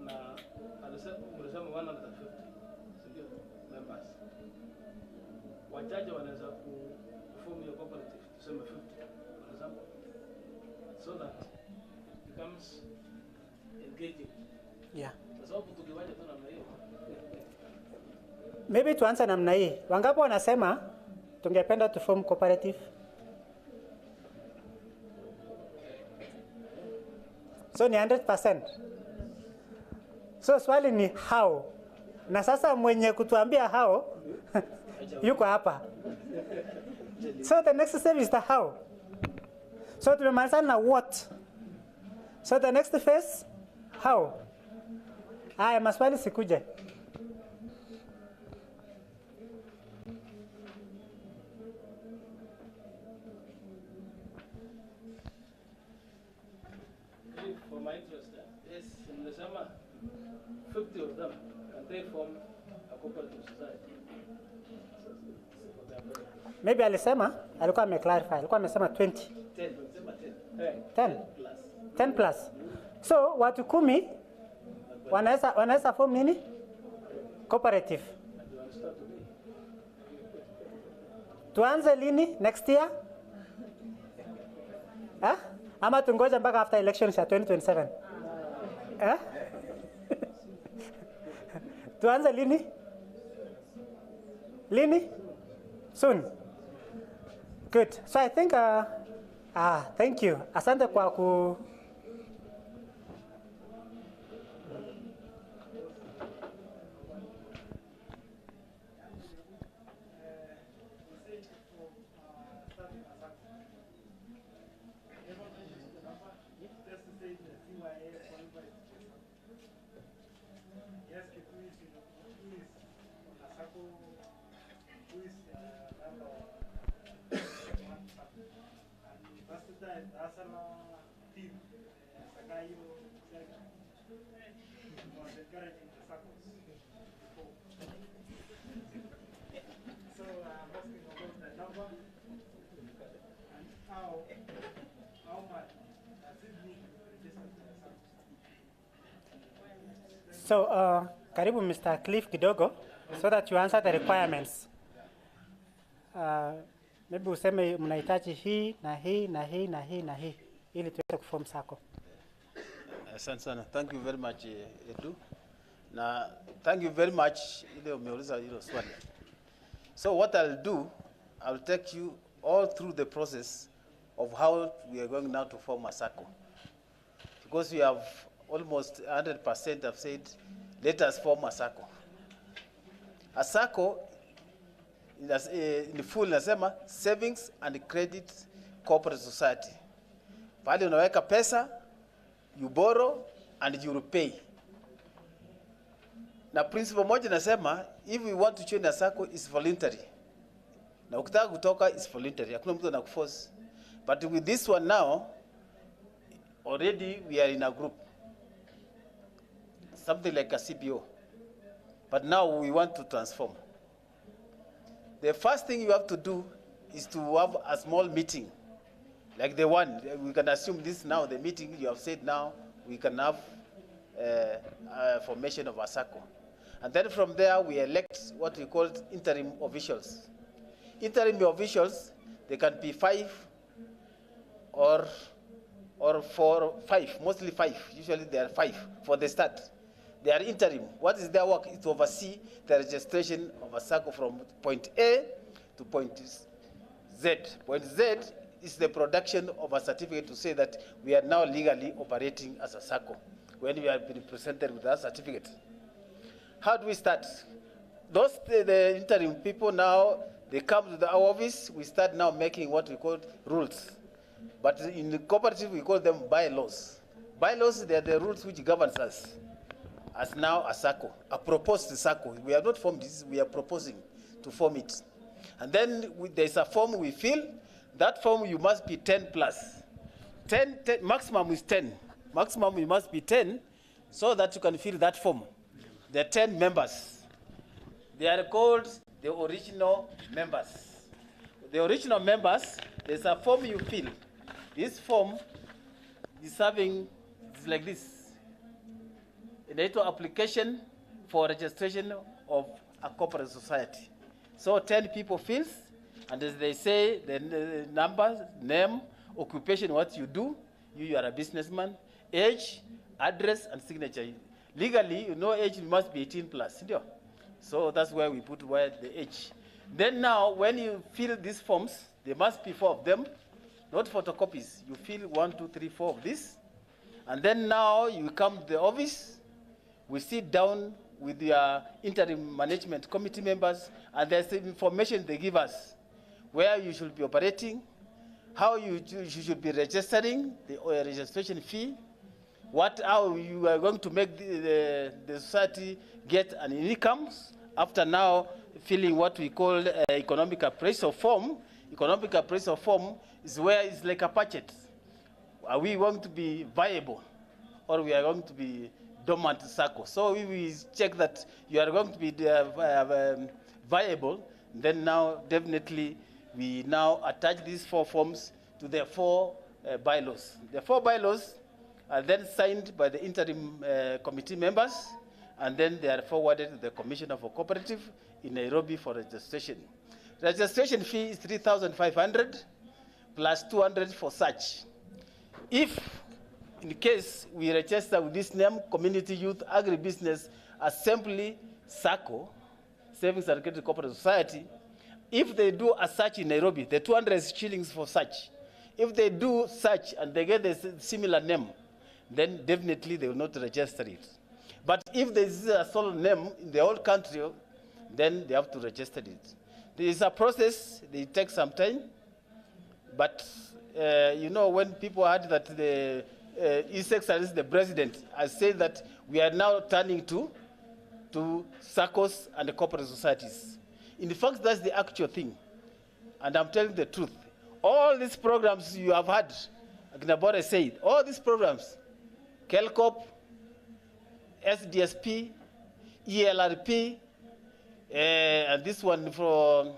Na alisema 150, ndio members. Wachache wanaweza kuform your cooperative, tuseme 50, for example, so that it becomes engaging. Yeah. Sababu tukiwaje tu namna hiyo. Maybe tuanze namna hii. Wangapi wanasema tungependa to form cooperative? So ni 100%. So swali ni how. Na sasa mwenye kutuambia how yuko hapa. So the next step is the how. So tumemalizana na what. So the next phase, how. Haya, maswali sikuje. For my interest, yes, in the summer, 50 of them, and they form a cooperative society. Maybe alikuwa ameclarify, alikuwa amesema 20. 10. 10 plus. So watu 10 wanaweza form nini? Cooperative. Tuanze lini? Next year? Ama tungoja mpaka after elections ya 2027? Tuanze lini? Lini? Soon. Good. So I think, thank you. Asante kwa ku. So, karibu Mr. Cliff kidogo, so that you answer the requirements. Maybe useme mnahitaji hii na hii na hii na hii na hii ili tuweze kuform sako. Asante sana. Thank you very much, Edu. Na thank you very much ile umeuliza hilo swali. So what I'll do, I'll take you all through the process of how we are going now to form a SACCO. Because we have almost 100% have said, let us form a SACCO. A SACCO, in full nasema, Savings and Credit Corporate Society. Pale unaweka pesa, you borrow and you repay. Na principle moja nasema, if we want to join a SACCO, it's voluntary. Na ukitaka kutoka, it's voluntary. Hakuna mtu anakuforce. But with this one now, already we are in a group. Something like a CBO. But now we want to transform. The first thing you have to do is to have a small meeting. Like the one, we can assume this now, the meeting you have said now, we can have a formation of a SACCO. And then from there, we elect what we call interim officials. Interim officials, they can be 5 or 4 or 5, mostly 5. Usually they are 5 for the start. They are interim. What is their work? Is to oversee the registration of a SACCO from point A to point Z. Point Z is the production of a certificate to say that we are now legally operating as a SACCO when we have been presented with that certificate. How do we start? The interim people now, they come to our office, we start now making what we call rules. But in the cooperative, we call them bylaws. Bylaws, they are the rules which governs us as now a SACCO, a proposed SACCO. We have not formed this, we are proposing to form it. And then there's a form we fill. That form you must be 10 plus. 10, maximum is 10. Maximum you must be 10 so that you can fill that form. The 10 members. They are called the original members. The original members, there's a form you fill. This form is having, it's like this. Inaitwa application for registration of a corporate society. So 10 people fills, and as they say, the numbers, name, occupation, what you do, you are a businessman, age, address, and signature. Legally, you know age must be 18 plus. So that's why we put where the age. Then now, when you fill these forms, there must be 4 of them, not photocopies. You fill 1, 2, 3, 4 of this. And then now you come to the office, we sit down with your interim management committee members, and there's the information they give us, where you should be operating, how you should be registering, the registration fee, how you are going to make the society get an income after now filling what we call economic appraisal form. Economic appraisal form is where it's like a budget. Are we going to be viable, or we are going to be dormant circle? So if we check that you are going to be viable, then now definitely we now attach these 4 forms to the 4 bylaws. The 4 bylaws are then signed by the interim committee members, and then they are forwarded to the Commissioner for Cooperative in Nairobi for registration. Registration fee is 3,500 plus 200 for such. If, in case we register with this name, Community Youth Agribusiness Assembly SACCO, Savings and Credit Cooperative Society, if they do a search in Nairobi, the 200 shillings for search. If they do search and they get a similar name, then definitely they will not register it. But if there is a sole name in the whole country, then they have to register it. There is a process, it takes some time, but you know, when people heard that the His Excellency the President has said that we are now turning to SACCOs and cooperative societies. In fact, that's the actual thing, and I'm telling the truth. All these programs you have had, Agnabore said, all these programs, KELCOP, SDSP, ELRP, and this one for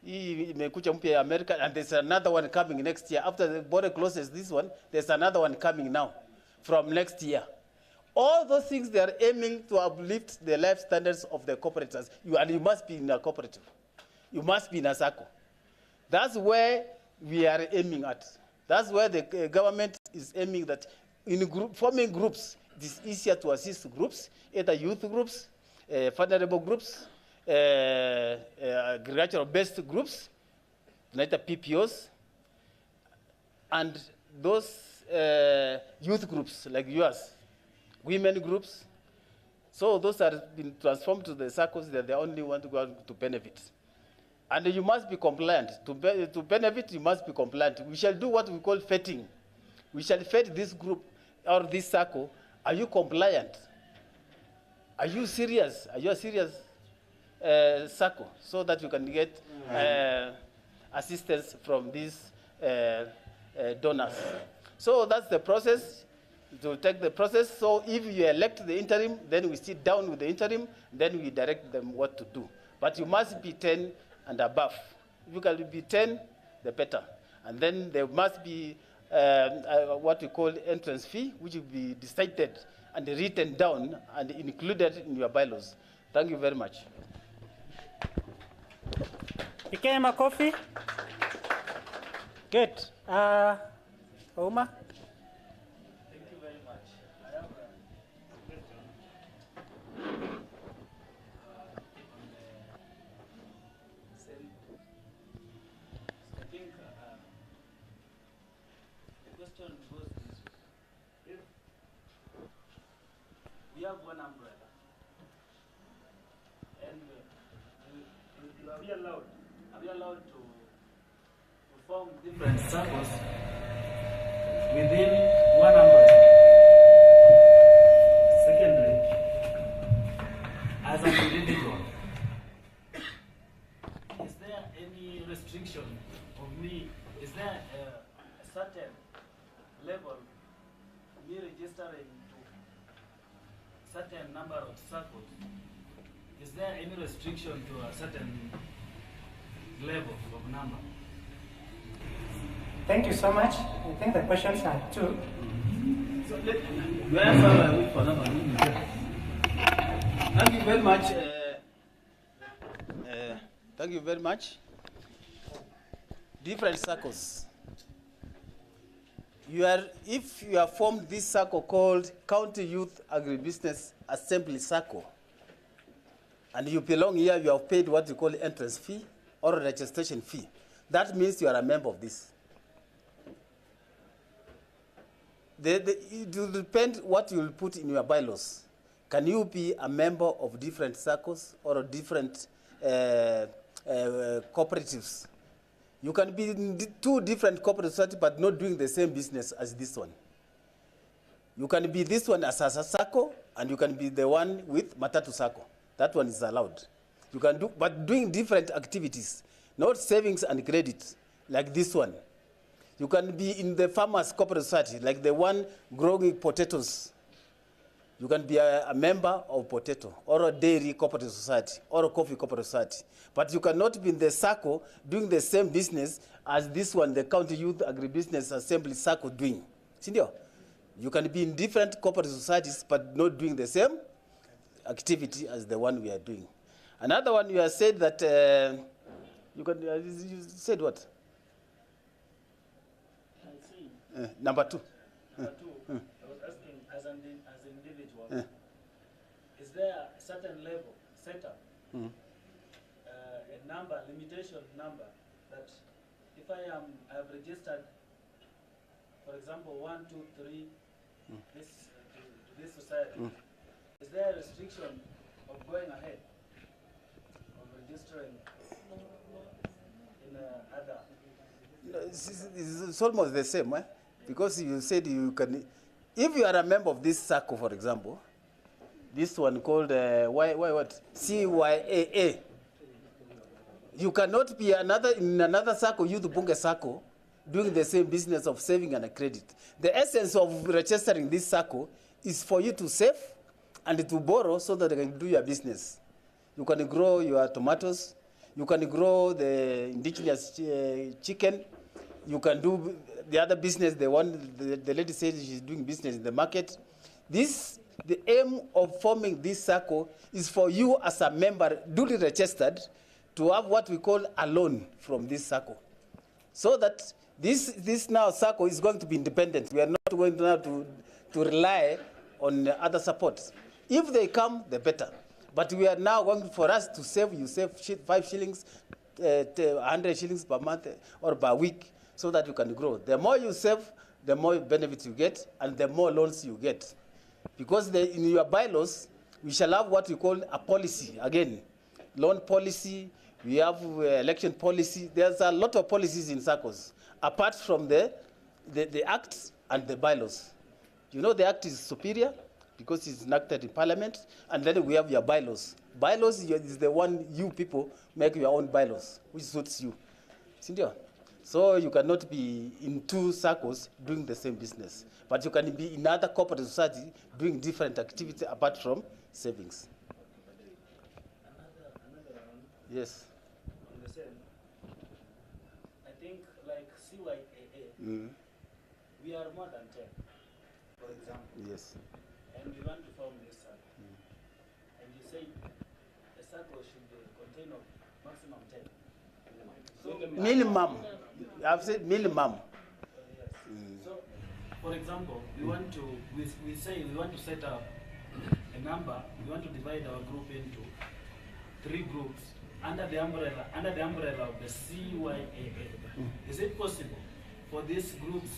America, and there's another one coming next year. After the border closes this one, there's another one coming now from next year. All those things, they are aiming to uplift the life standards of the cooperatives. And you must be in a cooperative. You must be in a SACCO. That's where we are aiming at. That's where the government is aiming, that in forming groups, it is easier to assist groups, either youth groups, vulnerable groups, agricultural-based groups, like the PPOs, and those youth groups like yours, women groups. So those are been transformed to the SACCOs. They're the only one to go to benefit. And you must be compliant. To benefit, you must be compliant. We shall do what we call vetting. We shall vet this group or this SACCO. Are you compliant? Are you serious? Are you a serious SACCO? So that you can get assistance from these donors. So that's the process, to take the process. So if you elect the interim, then we sit down with the interim, then we direct them what to do. But you must be 10 and above. If you can be 10, the better. And then there must be what we call entrance fee, which will be decided and written down and included in your bylaws. Thank you very much. Became a coffee. Good. Oma? Thank you very much. I have a question on the same. So I think the question goes this way. If we have one umbrella, and are we allowed to form different circles within one umbrella? Secondly, as an individual, is there any restriction of me? Is there a certain level me registering to certain number of circles? Is there any restriction to a certain level of number? Thank you so much. I think the questions are two. So thank you very much. Thank you very much. Different circles. If you have formed this circle called County Youth Agribusiness Assembly Circle, and you belong here, you have paid what you call entrance fee or registration fee. That means you are a member of this. It will depend what you will put in your bylaws. Can you be a member of different circles or different cooperatives? You can be in two different cooperative societies but not doing the same business as this one. You can be this one as a circle, and you can be the one with Matatu circle. That one is allowed. You can do, but doing different activities, not savings and credit, like this one. You can be in the farmers cooperative society, like the one growing potatoes. You can be a member of potato, or a dairy cooperative society, or a coffee cooperative society. But you cannot be in the circle doing the same business as this one, the County Youth Agribusiness Assembly circle doing. Senior, you can be in different cooperative societies, but not doing the same activity as the one we are doing. Another one, you have said that, you said what? I see. Number two. Number two, I was asking, as an individual, is there a certain level setup, a number, limitation number, that if I have registered, for example, 1, 2, 3, this society, is there a restriction of going ahead, of registering in other? No, it's almost the same, because you said you can, if you are a member of this circle, for example, this one called what? CYAA. You cannot be in another circle, youth bunge circle, doing the same business of saving and credit. The essence of registering this circle is for you to save and to borrow so that you can do your business. You can grow your tomatoes, you can grow the indigenous chicken, you can do the other business, the lady said she's doing business in the market. The aim of forming this circle is for you as a member, duly registered, to have what we call a loan from this circle. So that this now circle is going to be independent. We are not going now to rely on other supports. If they come, the better. But we are now going, for us to save, you save 5 shillings, 100 shillings per month or per week, so that you can grow. The more you save, the more benefits you get, and the more loans you get. Because in your bylaws, we shall have what we call a policy. Again, loan policy, we have election policy. There's a lot of policies in circles, apart from the Act and the bylaws. You know, the Act is superior because it's enacted in Parliament, and then we have your bylaws. Bylaws is the one you people make your own bylaws, which suits you. So you cannot be in two circles doing the same business, but you can be in other cooperative society doing different activities apart from savings. Yes. On the same, I think like CYAA, we are more than 10, for example. Yes. And we want to form this circle. And you say a circle should contain of maximum 10. So Minimum. I've said minimum. yes. So, for example, we want to, we say we want to set up a number, we want to divide our group into 3 groups under the umbrella of the CYAA. Is it possible for these groups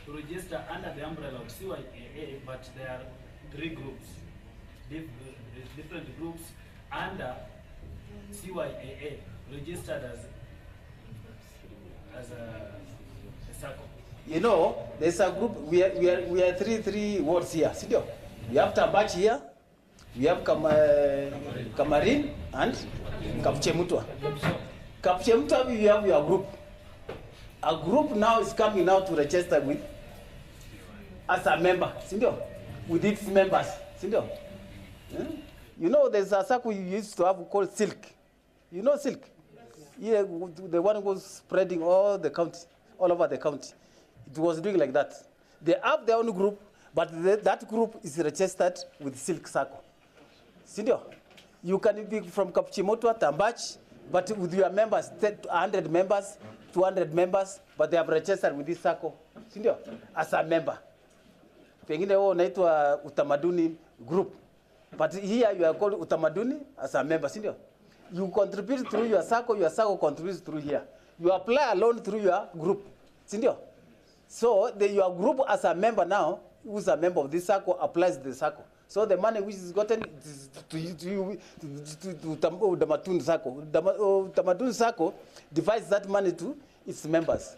to register under the umbrella of CYAA, but there are 3 groups, different groups under CYAA, registered as a circle? You know, there's a group, we are three wards here. See, we have Tambach here, we have Kamarin and Kapchemutwa. Kapchemutwa, we have your group. A group now is coming out to register with, as a member, see, with its members. See, you know, there's a circle you used to have called Silk. You know Silk? Yeah, the one who was spreading all over the county. It was doing like that. They have their own group, but that group is registered with Silk Circle. Sindio? You can be from Kapchimotwa, Tambach, but with your members, 100 members, 200 members, but they have registered with this circle. Sindio? As a member. Pengine wao naitwa Utamaduni group. But here you are called Utamaduni as a member, sindio? You contribute through your circle contributes through here. You apply a loan through your group, sindio? So your group as a member now who's a member of this circle applies to the circle. So the money which is gotten is to Utamaduni circle. Utamaduni circle divides that money to its members.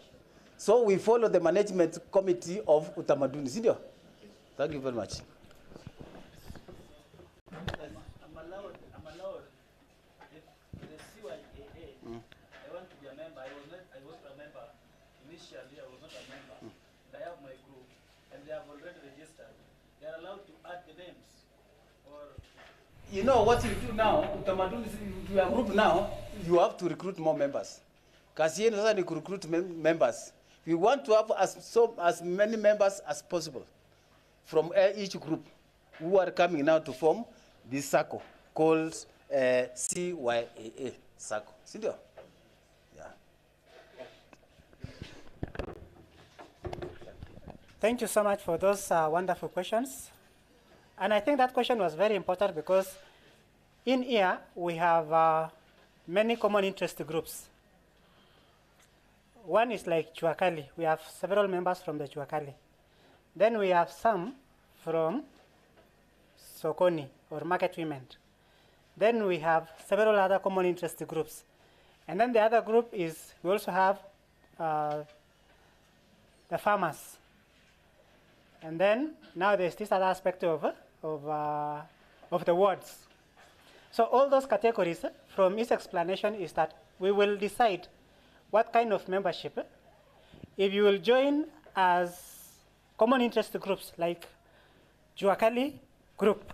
So we follow the management committee of Utamaduni. Senior? Thank you very much. I'm allowed, if the CYAA, I want to be a member. I was a member. Initially, I was not a member. And I have my group, and they have already registered. They are allowed to add the names. Or You know what you do now, Utamaduni, if you are group now, you have to recruit more members. Kazi yenu sasa ni recruit members. We want to have as many members as possible from each group who are coming now to form this circle called CYAA circle. Sindio? Yeah. Thank you so much for those wonderful questions. And I think that question was very important because in here we have many common interest groups. One is like Chuakali. We have several members from the Chuakali. Then we have some from Sokoni or market women. Then we have several other common interest groups. And then the other group is we also have the farmers. And then now there's this other aspect of the wards. So all those categories from his explanation is that we will decide what kind of membership. If you will join as common interest groups like Juakali group,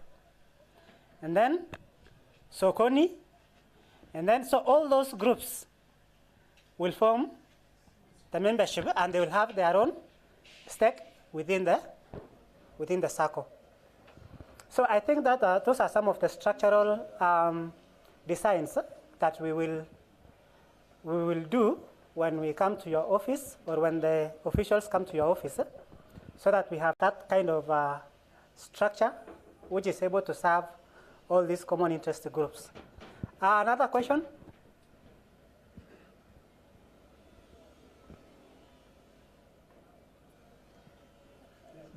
and then Sokoni, and then so all those groups will form the membership and they will have their own stake within the circle. So I think that those are some of the structural designs that we will do when we come to your office or when the officials come to your office, so that we have that kind of structure which is able to serve all these common interest groups. Another question?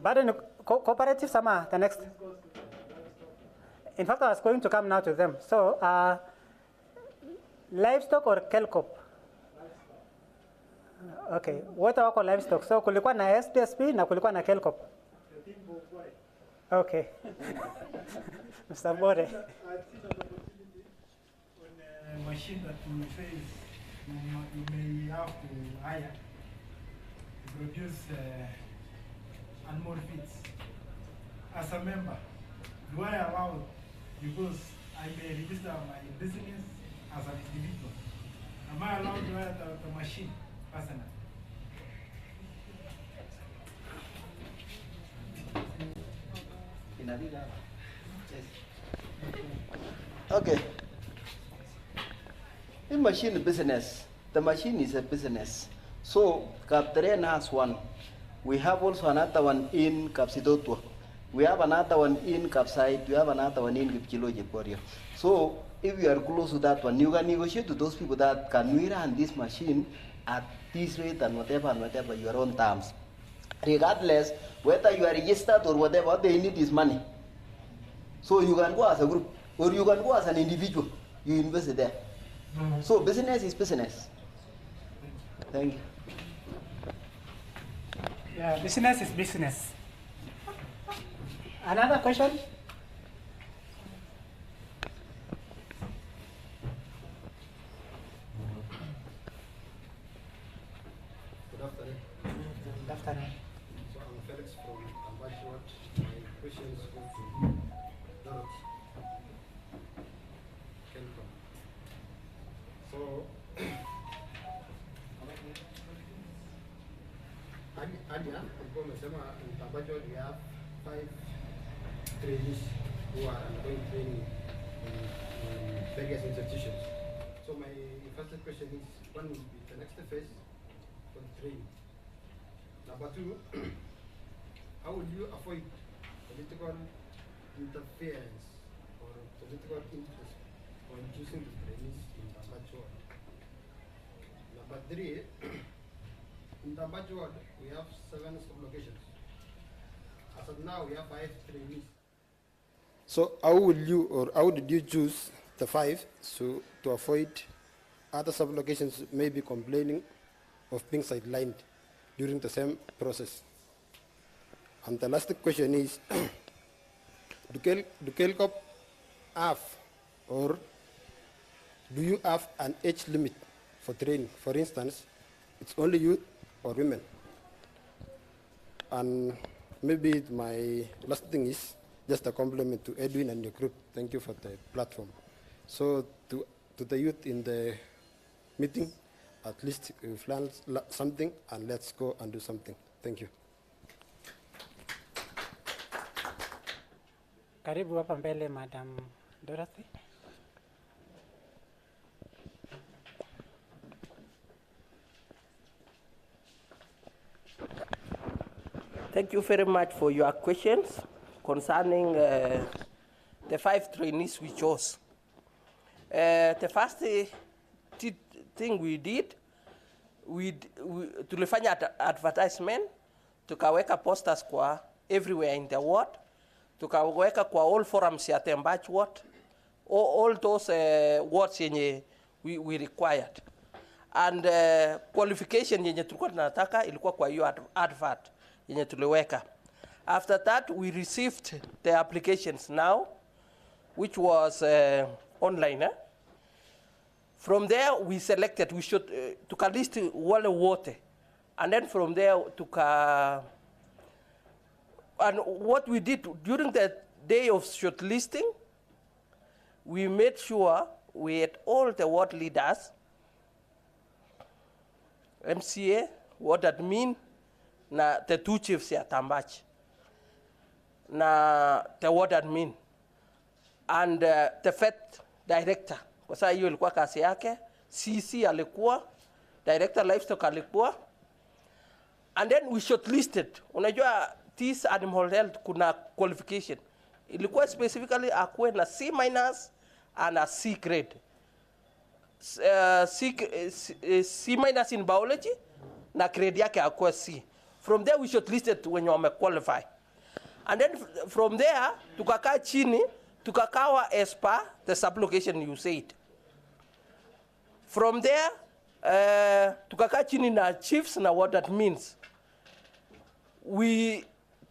But in cooperative, Sama, the next. In fact, I was going to come now to them. So, livestock or kelkop? Okay, what wako livestock? So, kulikuwa na SPSP na kulikuwa na kelkop. Okay. Mr. Bore. Machine that you say you may have to hire to produce animal feeds. As a member, do I allow it? Because I may register my business as an individual. Am I allowed to hire the machine personally? Okay. In machine business, the machine is a business. So, Kapteren has one. We have also another one in Kapsidotwa. We have another one in Kapsite. We have another one in Kipchiloje Korea. So, if you are close to that one, you can negotiate to those people that can we run this machine at this rate and whatever your own terms. Regardless whether you are registered or whatever, they need is money. So you can go as a group or you can go as an individual. You invest there. So business is business. Thank you. Yeah, business is business. Another question? Good afternoon. Good afternoon. So I'm Felix from Ambassador. My questions go to Dorothy. Kelcom. So earlier, before in Ambassador, we have 5 trainees who are undergoing training in various institutions. So my first question is, when will be the next phase for the training? Number 2, how will you avoid political interference or political interest when choosing the trainees in Tambachua? Number 3, in Tambachua we have 7 sub-locations. As as of now, we have 5 trainees. So how did you choose the 5 to avoid other sub-locations maybe complaining of being sidelined during the same process? And the last question is, do KELCOP have, or do you have an age limit for training? For instance, it's only youth or women? And maybe my last thing is just a compliment to Edwin and your group. Thank you for the platform. So to the youth in the meeting, at least we've learned something, and let's go and do something. Thank you. Karibu hapa mbele, Madam Dorothy. Thank you very much for your questions concerning the 5 trainees we chose. The first thing we did, tulifanya advertisement, tukaweka posters kwa everywhere in the ward, tukaweka kwa all forums ya Tembach ward, all those wards yenye we required. And qualification yenye tulikuwa tunataka ilikuwa kwa hiyo advert yenye tuliweka. After that, we received the applications now, which was online. From there, we selected, we should tukalist wale wote. And then from there, and what we did during the day of shortlisting, we made sure we had all the ward leaders, MCA, ward admin, na the 2 chiefs ya Tambach, na the ward admin, and the FET director. Kwa sababu hiyo ilikuwa kazi yake. CC alikuwa, director livestock alikuwa. And then we shortlisted. Unajua this animal health kuna qualification. Ilikuwa specifically akuwe na C- and a C grade. C- in biology na grade yake akuwe C. From there we shortlisted wenye wame qualify. And then from there tukakaa chini, tukakawa as per the sublocation you said. From there tukakaa chini na chiefs na what that means. We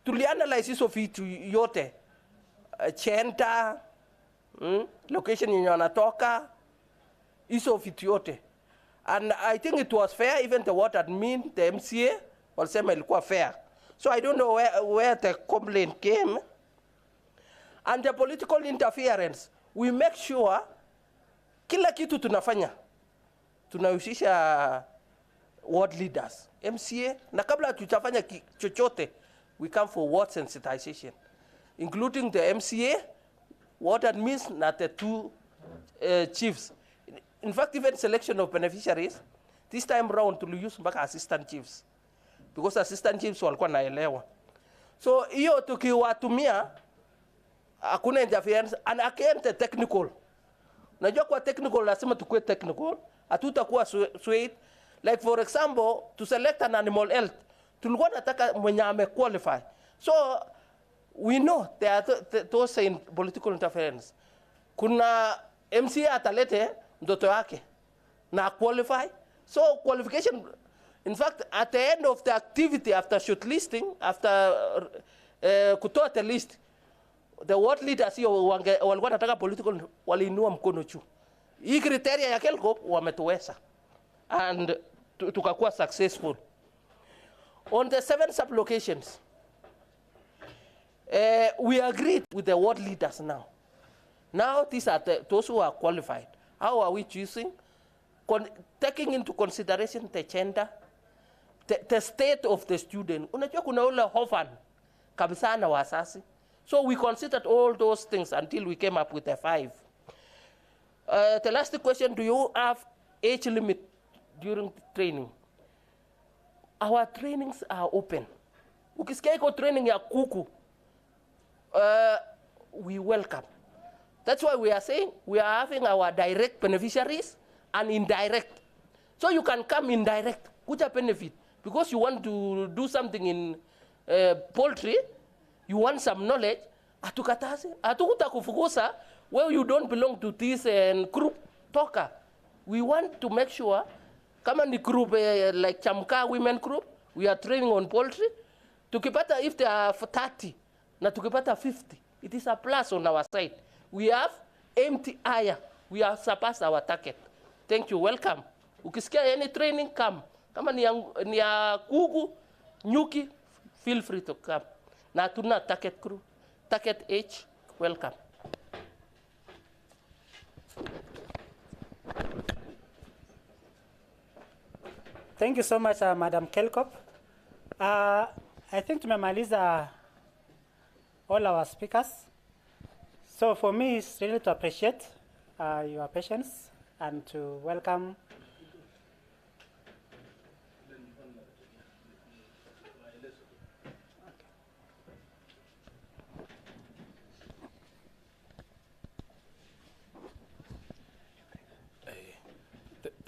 tulianalyze hizo vitu yote, chenta, location yenye wanatoka, hizo vitu yote. And I think it was fair, even the what admin, the MCA, walisema ilikuwa fair. So I don't know where the complaint came. And the political interference, we make sure kila kitu tunafanya, tunahusisha ward leaders, MCA, na kabla tutafanya chochote, we come for ward sensitization, including the MCA, ward admins, na the 2 chiefs. In fact, even selection of beneficiaries, this time round to use mpaka assistant chiefs, because assistant chiefs walikuwa naelewa. So hiyo tukiwatumia, hakuna interference, and again the technical. Najua kwa technical lazima tukue technical, hatutakuwa swayed. Like for example, to select an animal health, tulikuwa nataka mwenye ame qualify. So we know there are those in political interference. Kuna MCA atalete mtoto wake na qualify. So qualification, in fact, at the end of the activity, after shortlisting, after kutoa the list, the ward leaders hiyo walikuwa nataka political, waliinua mkono juu. Hii criteria ya KELCOP wametuweza, and tukakuwa successful. On the 7 sublocations, we agreed with the ward leaders now. Now these are those who are qualified. How are we choosing? Taking into consideration the gender, the state of the student. Unajua kuna ule orphan kabisa na wasasi. So we considered all those things until we came up with the 5. The last question, do you have age limit during training? Our trainings are open. Ukisikia iko training ya kuku, we welcome. That's why we are saying we are having our direct beneficiaries and indirect. So you can come indirect, kuja benefit, because you want to do something in poultry, you want some knowledge, atukataze, atukuta kufukusa, where you don't belong to this group, toka. We want to make sure, kama ni group like Chamka women group, we are training on poultry. Tukipata if they are 30, na tukipata 50, it is a plus on our side. We have empty area. We have surpassed our target. Thank you, welcome. Ukisikia any training, come. Kama ni ya kuku, nyuki, feel free to come. Na tuna target crew, target age, welcome. Thank you so much, Madam Kelkop. I think tumemaliza all our speakers. So for me, it's really to appreciate your patience and to welcome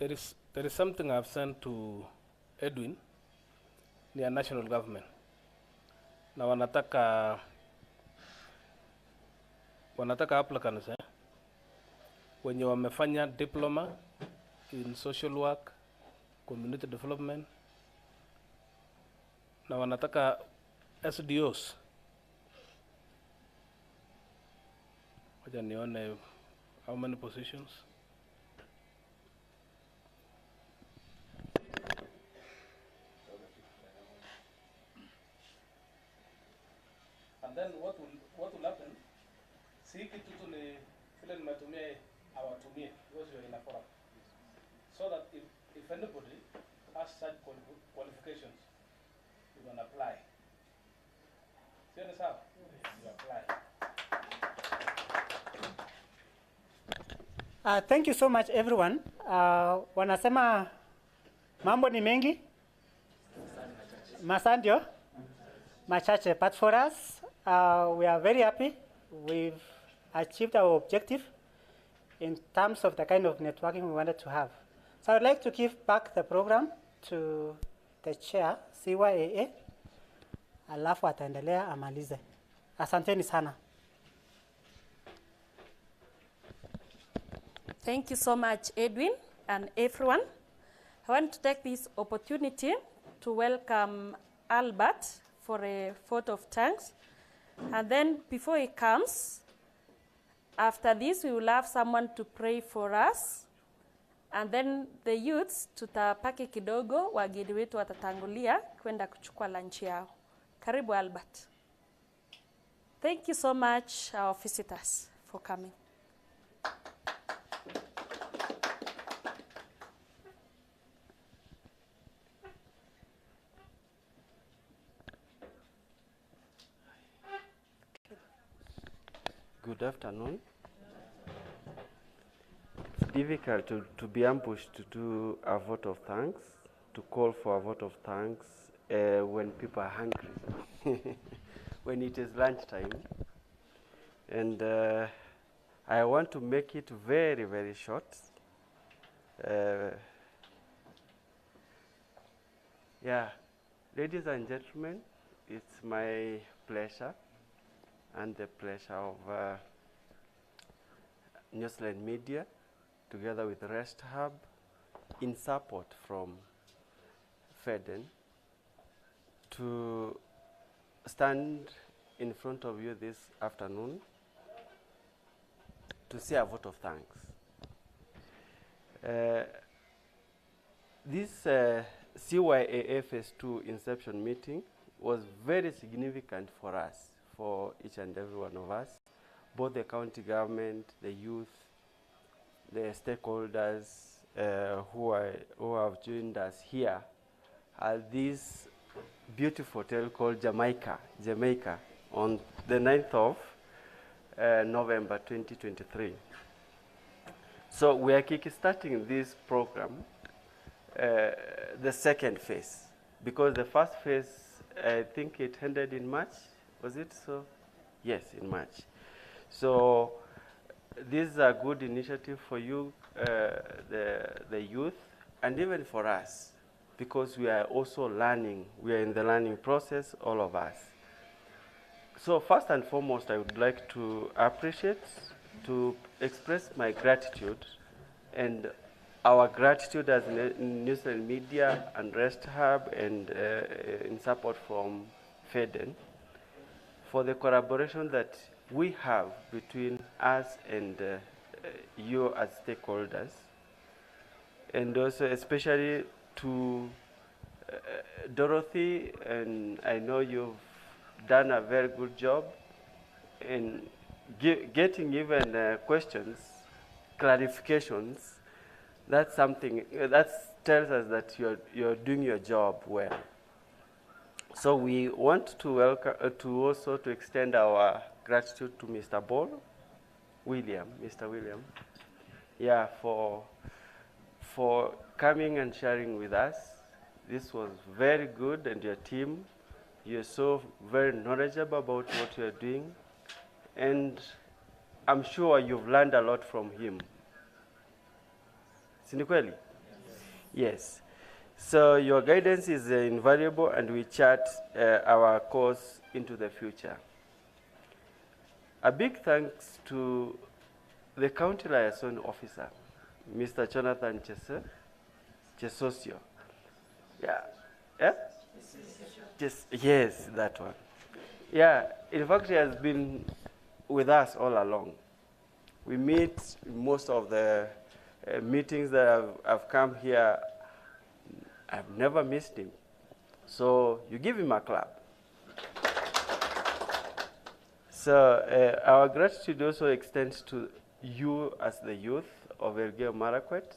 There is something I've sent to Edwin near national government. Na wanataka applicants wenye wamefanya diploma in social work, community development, na wanataka SDOs. Wacha nione how many positions. And then what will happen? Si kitu tu ni vile nimetumia awatumie because you are in a forum. So that if anybody has such qualifications, you can apply. See this how? You apply. Thank you so much, everyone. Wanasema mambo ni mengi, masandio machache. But for us, we are very happy. We've achieved our objective in terms of the kind of networking we wanted to have. So I'd like to give back the program to the chair, CYAA, alafu ataendelea amalize. Asanteni sana. Thank you so much, Edwin, and everyone. I want to take this opportunity to welcome Albert for a vote of thanks. And then before he comes, after this, we will have someone to pray for us. And then the youths, tutapaki kidogo, wageni wetu watatangulia kwenda kuchukua lunch yao. Karibu, Albert. Thank you so much, our visitors, for coming. Good afternoon. It's difficult to be ambushed to do a vote of thanks, to call for a vote of thanks when people are hungry, when it is lunchtime. And I want to make it very, very short. Yeah, ladies and gentlemen, it's my pleasure and the pleasure of New Zealand Media, together with Rest Hub, in support from FEDEN, to stand in front of you this afternoon to say a vote of thanks. This CYAA Phase 2 Inception Meeting was very significant for us, for each and every one of us, both the county government, the youth, the stakeholders who have joined us here at this beautiful hotel called Jamaica, on the 9th of November 2023. So we are kickstarting this program, the second phase, because the first phase, I think it ended in March. Was it so? Yes, in March. So this is a good initiative for you, the youth, and even for us, because we are also learning. We are in the learning process, all of us. So first and foremost, I would like to express my gratitude and our gratitude as News and Media and Rest Hub and in support from FEDEN for the collaboration that we have between us and you as stakeholders, and also especially to Dorothy, and I know you've done a very good job in getting even questions, clarifications. That's something that tells us that you're doing your job well. So we want to welcome to extend our gratitude to Mr. Mr. William, yeah, for coming and sharing with us. This was very good, and your team, you're so very knowledgeable about what you're doing, and I'm sure you've learned a lot from him. Sinikweli? Yes. So your guidance is invaluable, and we chart our course into the future. A big thanks to the County Liaison Officer, Mr. Jonathan Chesosio. Yeah. Yeah? Yes, that one. Yeah, in fact, he has been with us all along. We meet most of the meetings that I've come here. I've never missed him. So you give him a clap. So our gratitude also extends to you as the youth of Elgeyo Marakwet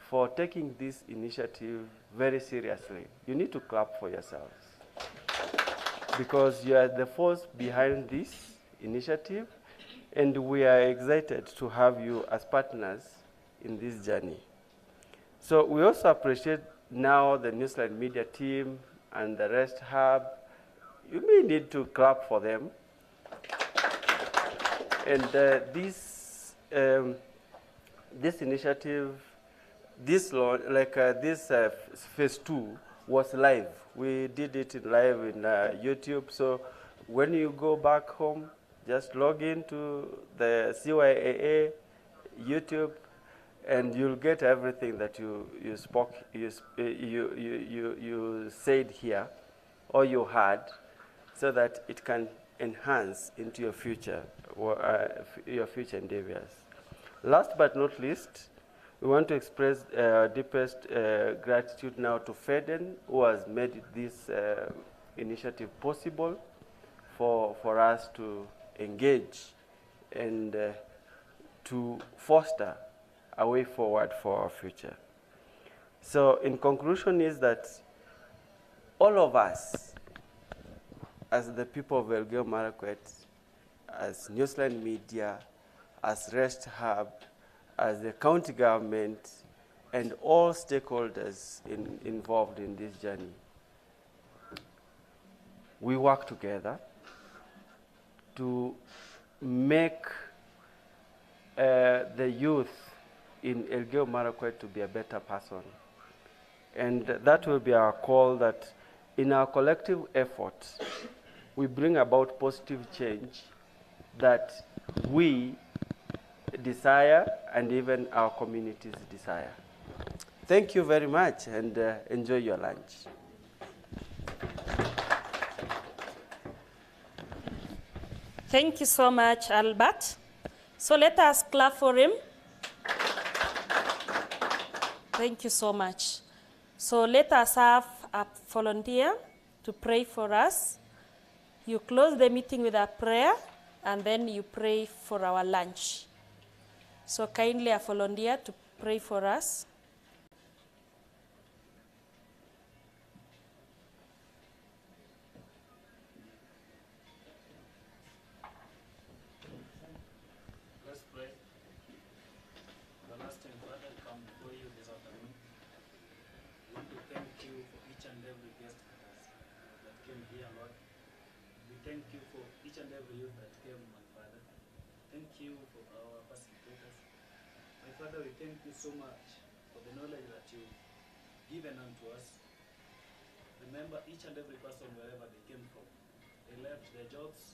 for taking this initiative very seriously. You need to clap for yourselves because you are the force behind this initiative, and we are excited to have you as partners in this journey. So we also appreciate now the Newsline Media team and the Rest Hub. You may need to clap for them. And this initiative, this phase 2 was live. We did it live in YouTube. So when you go back home, just log into the CYAA YouTube, and you'll get everything that you said here, or you heard, so that it can enhance into your future endeavors. Last but not least, we want to express deepest gratitude now to FEDEN, who has made this initiative possible for us to engage and to foster a way forward for our future. So in conclusion is that all of us, as the people of Elgeyo Marakwet, as Newsline Media, as Rest Hub, as the county government, and all stakeholders involved in this journey, we work together to make the youth in Elgeyo Marakwet to be a better person. And that will be our call, that in our collective efforts, we bring about positive change that we desire and even our communities desire. Thank you very much, and enjoy your lunch. Thank you so much, Albert. So let us clap for him. Thank you so much. So let us have a volunteer to pray for us. You close the meeting with a prayer, and then you pray for our lunch. So kindly a volunteer to pray for us. Let's pray. Everlasting Father, come before you this afternoon. We want to thank you for each and every guest that came here, Lord. We thank you for each and every youth that came, my Father. Thank you for our facilitators. My Father, we thank you so much for the knowledge that you've given unto us. Remember each and every person wherever they came from. They left that their jobs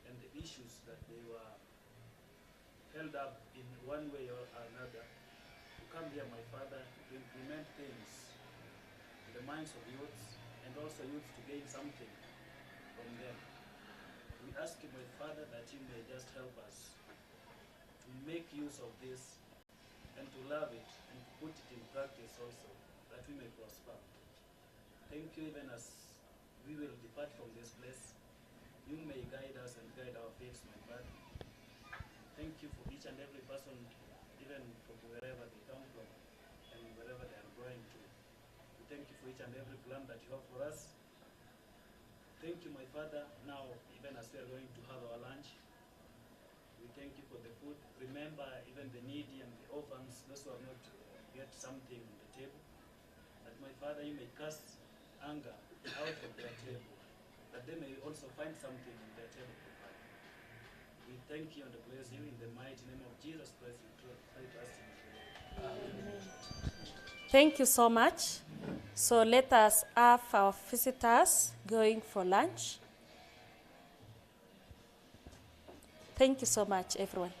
and the issues that they were held up in one way or another, to come here, my Father, to implement things in the minds of youths, and also youths to gain something from them. We ask you, my Father, that you may just help us to make use of this and to love it and to put it in practice also, that we may prosper. Thank you, even as we will depart from this place, you may guide us and guide our faiths, my Father. Thank you for each and every person, even from wherever they come from and wherever they are going to. We thank you for each and every plan that you have for us. Thank you, my Father. Now, even as we are going to have our lunch, we thank you for the food. Remember even the needy and the orphans, those who have not get something on the table. That, my Father, you may cast anger out of their table, that they may also find something on their table to find. We thank you and bless you in the mighty name of Jesus Christ. We pray to us in the Lord. Amen. Thank you so much. So let us have our visitors going for lunch. Thank you so much, everyone.